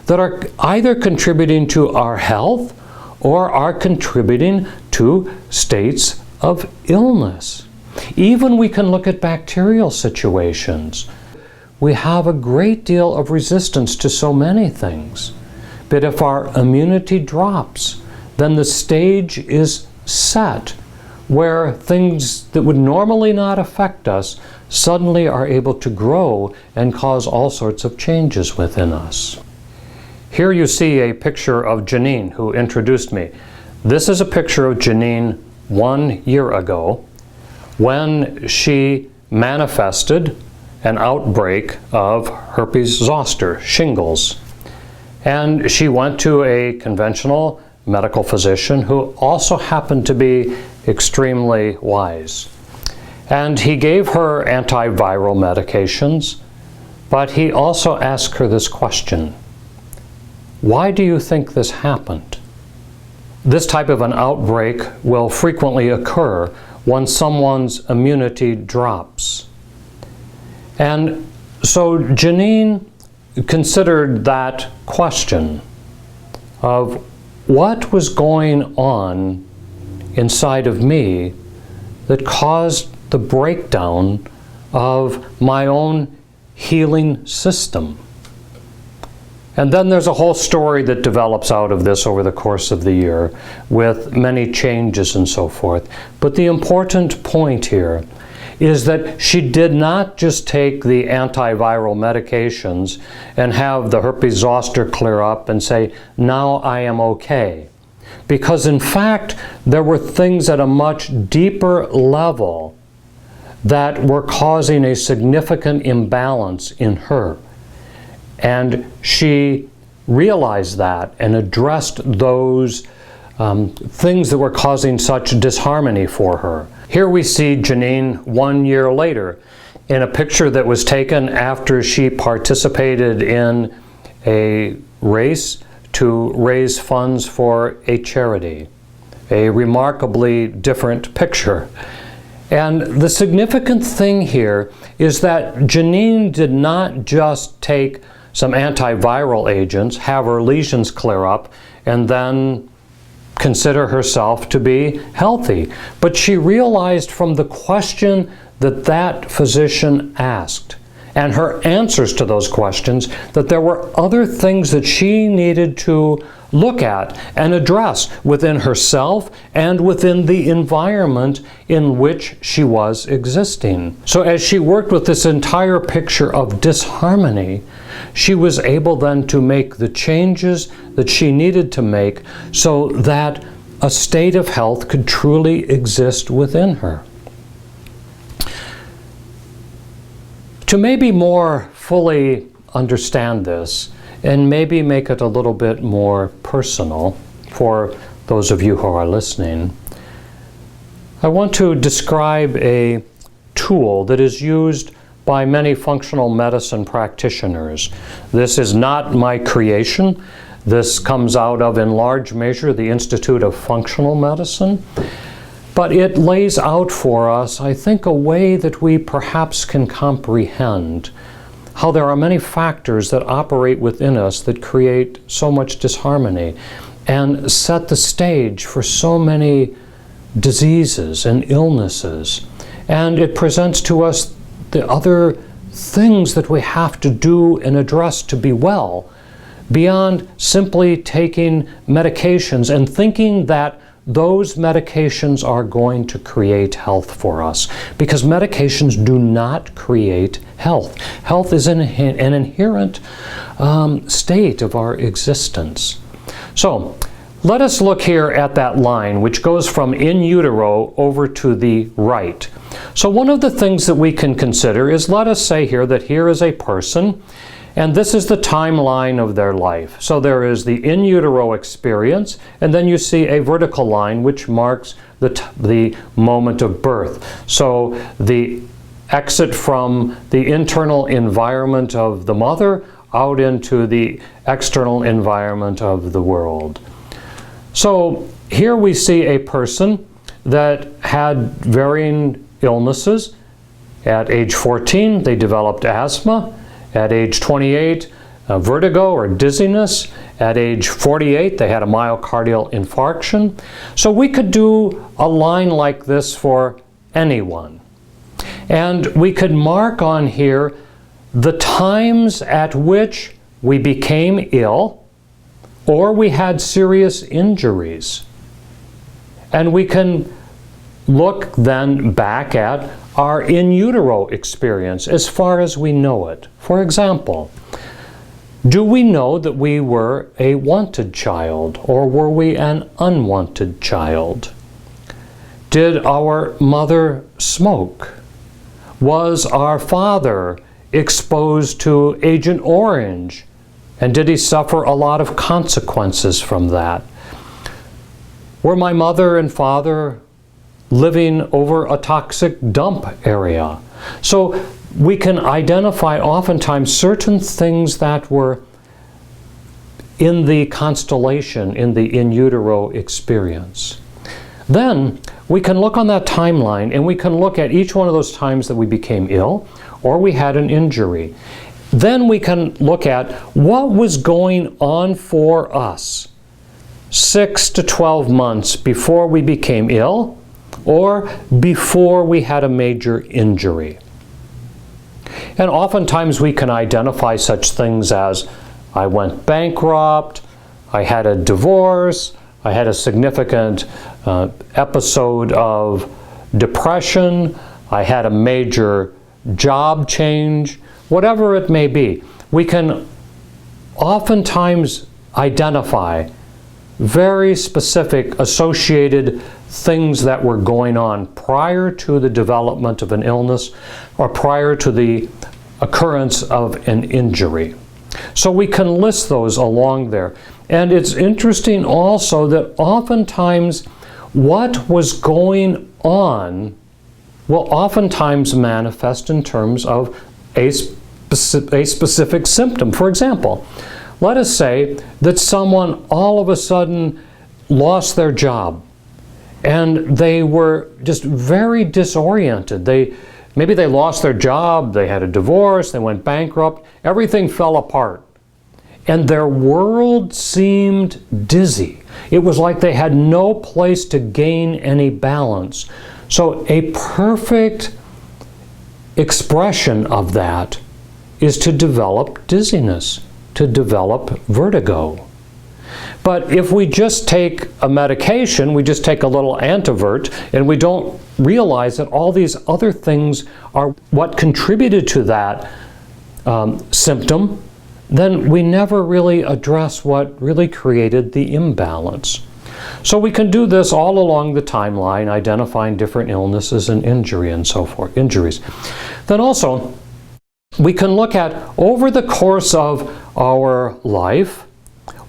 B: that are either contributing to our health or are contributing to states of illness. Even we can look at bacterial situations. We have a great deal of resistance to so many things. But if our immunity drops, then the stage is set where things that would normally not affect us suddenly are able to grow and cause all sorts of changes within us. Here you see a picture of Janine, who introduced me. This is a picture of Janine 1 year ago when she manifested an outbreak of herpes zoster, shingles. And she went to a conventional medical physician who also happened to be extremely wise. And he gave her antiviral medications, but he also asked her this question: why do you think this happened? This type of an outbreak will frequently occur when someone's immunity drops. And so Janine considered that question of what was going on inside of me that caused the breakdown of my own healing system. And then there's a whole story that develops out of this over the course of the year with many changes and so forth. But the important point here is that she did not just take the antiviral medications and have the herpes zoster clear up and say, now I am okay. Because in fact, there were things at a much deeper level that were causing a significant imbalance in her. And she realized that and addressed those things that were causing such disharmony for her. Here we see Janine 1 year later in a picture that was taken after she participated in a race to raise funds for a charity. A remarkably different picture. And the significant thing here is that Janine did not just take some antiviral agents, have her lesions clear up, and then consider herself to be healthy. But she realized from the question that that physician asked and her answers to those questions that there were other things that she needed to look at and address within herself and within the environment in which she was existing. So as she worked with this entire picture of disharmony, she was able then to make the changes that she needed to make so that a state of health could truly exist within her. To maybe more fully understand this and maybe make it a little bit more personal for those of you who are listening, I want to describe a tool that is used by many functional medicine practitioners. This is not my creation. This comes out of, in large measure, the Institute of Functional Medicine. But it lays out for us, I think, a way that we perhaps can comprehend how there are many factors that operate within us that create so much disharmony and set the stage for so many diseases and illnesses. And it presents to us the other things that we have to do and address to be well, beyond simply taking medications and thinking that those medications are going to create health for us. Because medications do not create health. Health is an inherent state of our existence. So, let us look here at that line which goes from in utero over to the right. So one of the things that we can consider is, let us say here that here is a person and this is the timeline of their life. So there is the in utero experience, and then you see a vertical line which marks the moment of birth. So the exit from the internal environment of the mother out into the external environment of the world. So here we see a person that had varying illnesses. At age 14, they developed asthma. At age 28, vertigo or dizziness. At age 48, they had a myocardial infarction. So we could do a line like this for anyone. And we could mark on here the times at which we became ill or we had serious injuries. And we can look then back at our in utero experience as far as we know it. For example, do we know that we were a wanted child or were we an unwanted child? Did our mother smoke? Was our father exposed to Agent Orange? And did he suffer a lot of consequences from that? Were my mother and father living over a toxic dump area? So we can identify oftentimes certain things that were in the constellation, in the in utero experience. Then we can look on that timeline and we can look at each one of those times that we became ill or we had an injury. Then we can look at what was going on for us 6 to 12 months before we became ill or before we had a major injury. And oftentimes we can identify such things as I went bankrupt, I had a divorce, I had a significant episode of depression, I had a major job change, whatever it may be. We can oftentimes identify very specific associated things that were going on prior to the development of an illness or prior to the occurrence of an injury. So we can list those along there. And it's interesting also that oftentimes what was going on will oftentimes manifest in terms of a specific symptom. For example, let us say that someone all of a sudden lost their job and they were just very disoriented. Maybe they lost their job, they had a divorce, they went bankrupt, everything fell apart. And their world seemed dizzy. It was like they had no place to gain any balance. So a perfect expression of that is to develop dizziness, to develop vertigo. But if we just take a medication, we just take a little antivert, and we don't realize that all these other things are what contributed to that symptom, then we never really address what really created the imbalance. So we can do this all along the timeline, identifying different illnesses and injuries. Then also, we can look at, over the course of our life,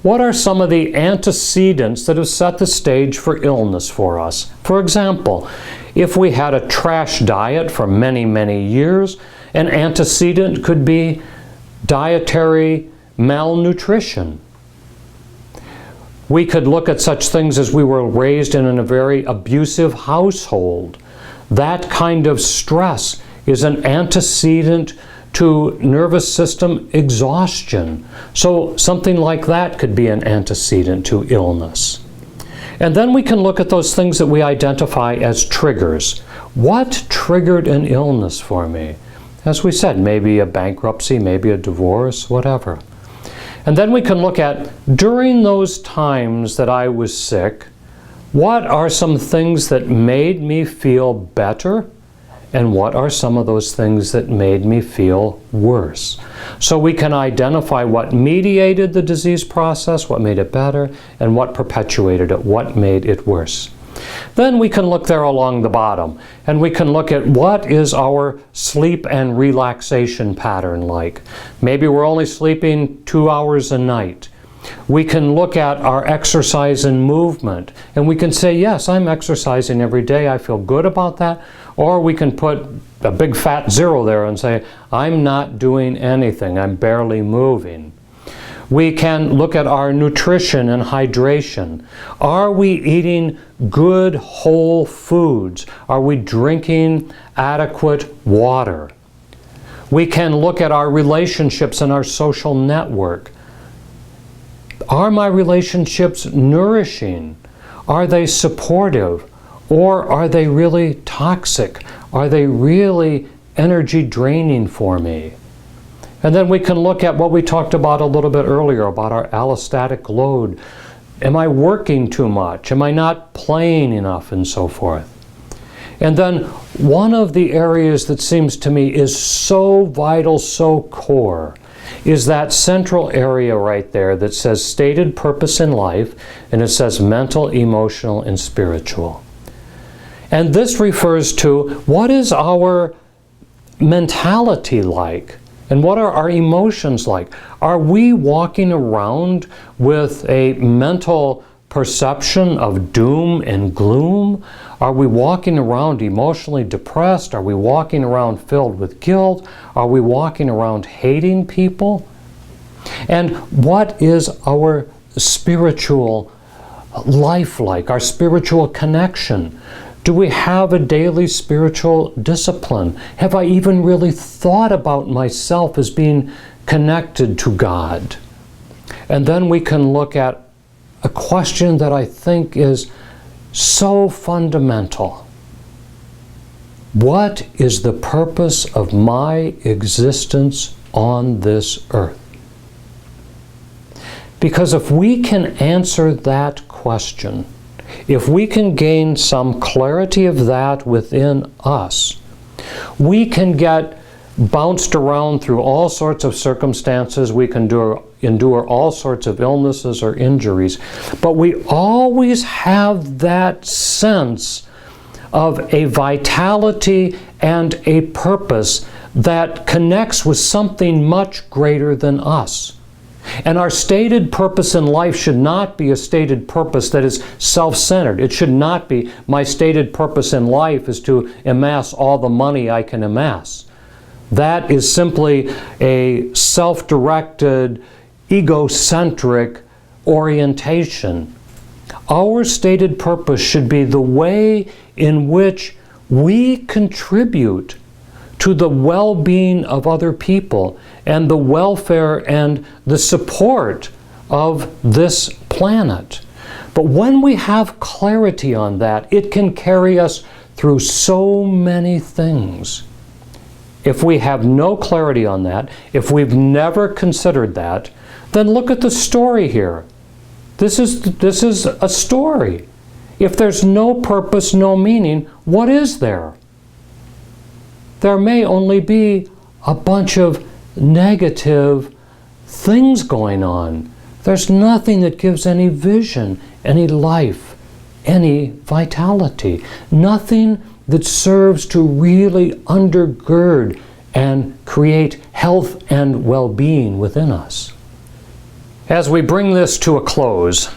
B: what are some of the antecedents that have set the stage for illness for us? For example, if we had a trash diet for many, many years, an antecedent could be dietary malnutrition. We could look at such things as we were raised in a very abusive household. That kind of stress is an antecedent to nervous system exhaustion. So something like that could be an antecedent to illness. And then we can look at those things that we identify as triggers. What triggered an illness for me? As we said, maybe a bankruptcy, maybe a divorce, whatever. And then we can look at, during those times that I was sick, what are some things that made me feel better? And what are some of those things that made me feel worse? So we can identify what mediated the disease process, what made it better, and what perpetuated it, what made it worse. Then we can look there along the bottom, and we can look at what is our sleep and relaxation pattern like. Maybe we're only sleeping 2 hours a night. We can look at our exercise and movement, and we can say, yes, I'm exercising every day, I feel good about that. Or we can put a big fat 0 there and say, I'm not doing anything, I'm barely moving. We can look at our nutrition and hydration. Are we eating good whole foods? Are we drinking adequate water? We can look at our relationships and our social network. Are my relationships nourishing? Are they supportive? Or are they really toxic? Are they really energy draining for me? And then we can look at what we talked about a little bit earlier about our allostatic load. Am I working too much? Am I not playing enough? And so forth. And then one of the areas that seems to me is so vital, so core, is that central area right there that says stated purpose in life, and it says mental, emotional, and spiritual. And this refers to what is our mentality like? And what are our emotions like? Are we walking around with a mental perception of doom and gloom? Are we walking around emotionally depressed? Are we walking around filled with guilt? Are we walking around hating people? And what is our spiritual life like, our spiritual connection? Do we have a daily spiritual discipline? Have I even really thought about myself as being connected to God? And then we can look at a question that I think is so fundamental. What is the purpose of my existence on this earth? Because if we can answer that question, if we can gain some clarity of that within us, we can get bounced around through all sorts of circumstances. We can endure all sorts of illnesses or injuries. But we always have that sense of a vitality and a purpose that connects with something much greater than us. And our stated purpose in life should not be a stated purpose that is self-centered. It should not be, my stated purpose in life is to amass all the money I can amass. That is simply a self-directed, egocentric orientation. Our stated purpose should be the way in which we contribute to the well-being of other people and the welfare and the support of this planet. But when we have clarity on that, it can carry us through so many things. If we have no clarity on that, if we've never considered that, then look at the story here. This is a story. If there's no purpose, no meaning, what is there? There may only be a bunch of negative things going on. There's nothing that gives any vision, any life, any vitality. Nothing that serves to really undergird and create health and well-being within us. As we bring this to a close,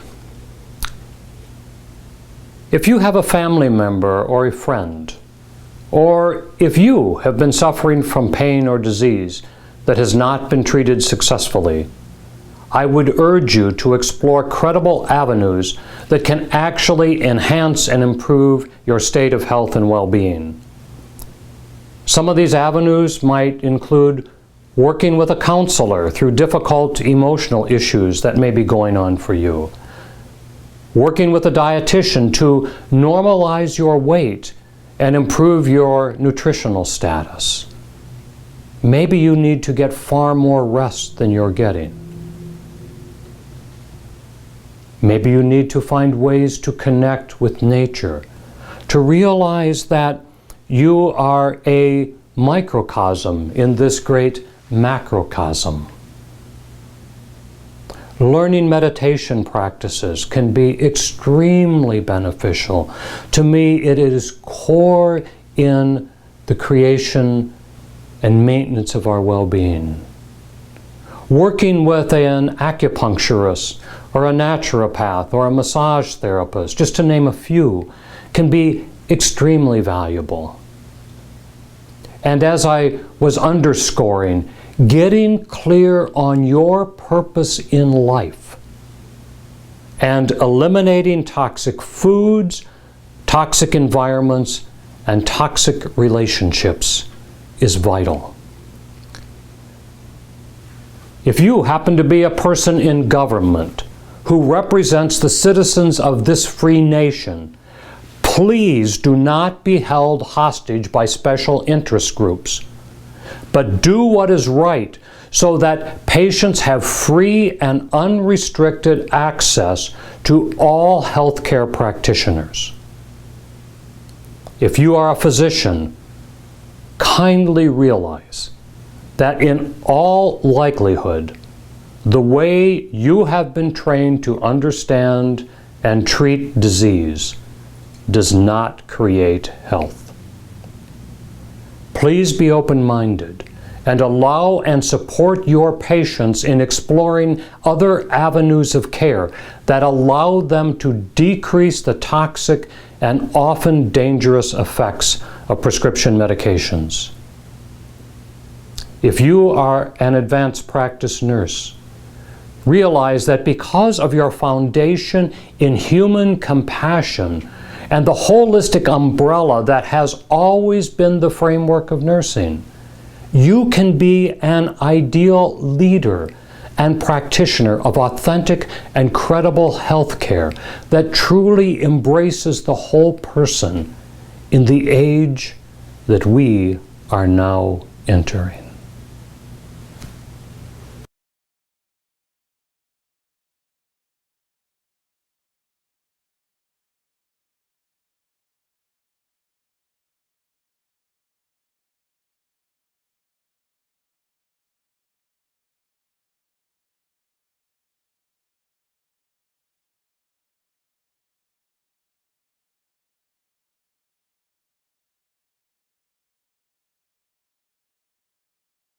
B: if you have a family member or a friend, or if you have been suffering from pain or disease that has not been treated successfully, I would urge you to explore credible avenues that can actually enhance and improve your state of health and well-being. Some of these avenues might include working with a counselor through difficult emotional issues that may be going on for you, working with a dietitian to normalize your weight and improve your nutritional status. Maybe you need to get far more rest than you're getting. Maybe you need to find ways to connect with nature, to realize that you are a microcosm in this great macrocosm. Learning meditation practices can be extremely beneficial. To me, it is core in the creation and maintenance of our well-being. working with an acupuncturist or a naturopath or a massage therapist, just to name a few, can be extremely valuable. And as I was underscoring, getting clear on your purpose in life and eliminating toxic foods, toxic environments, and toxic relationships is vital. If you happen to be a person in government who represents the citizens of this free nation, please do not be held hostage by special interest groups, but do what is right so that patients have free and unrestricted access to all healthcare practitioners. If you are a physician, kindly realize that in all likelihood, the way you have been trained to understand and treat disease does not create health. Please be open-minded and allow and support your patients in exploring other avenues of care that allow them to decrease the toxic and often dangerous effects of prescription medications. If you are an advanced practice nurse, realize that because of your foundation in human compassion and the holistic umbrella that has always been the framework of nursing, you can be an ideal leader and practitioner of authentic and credible health care that truly embraces the whole person in the age that we are now entering.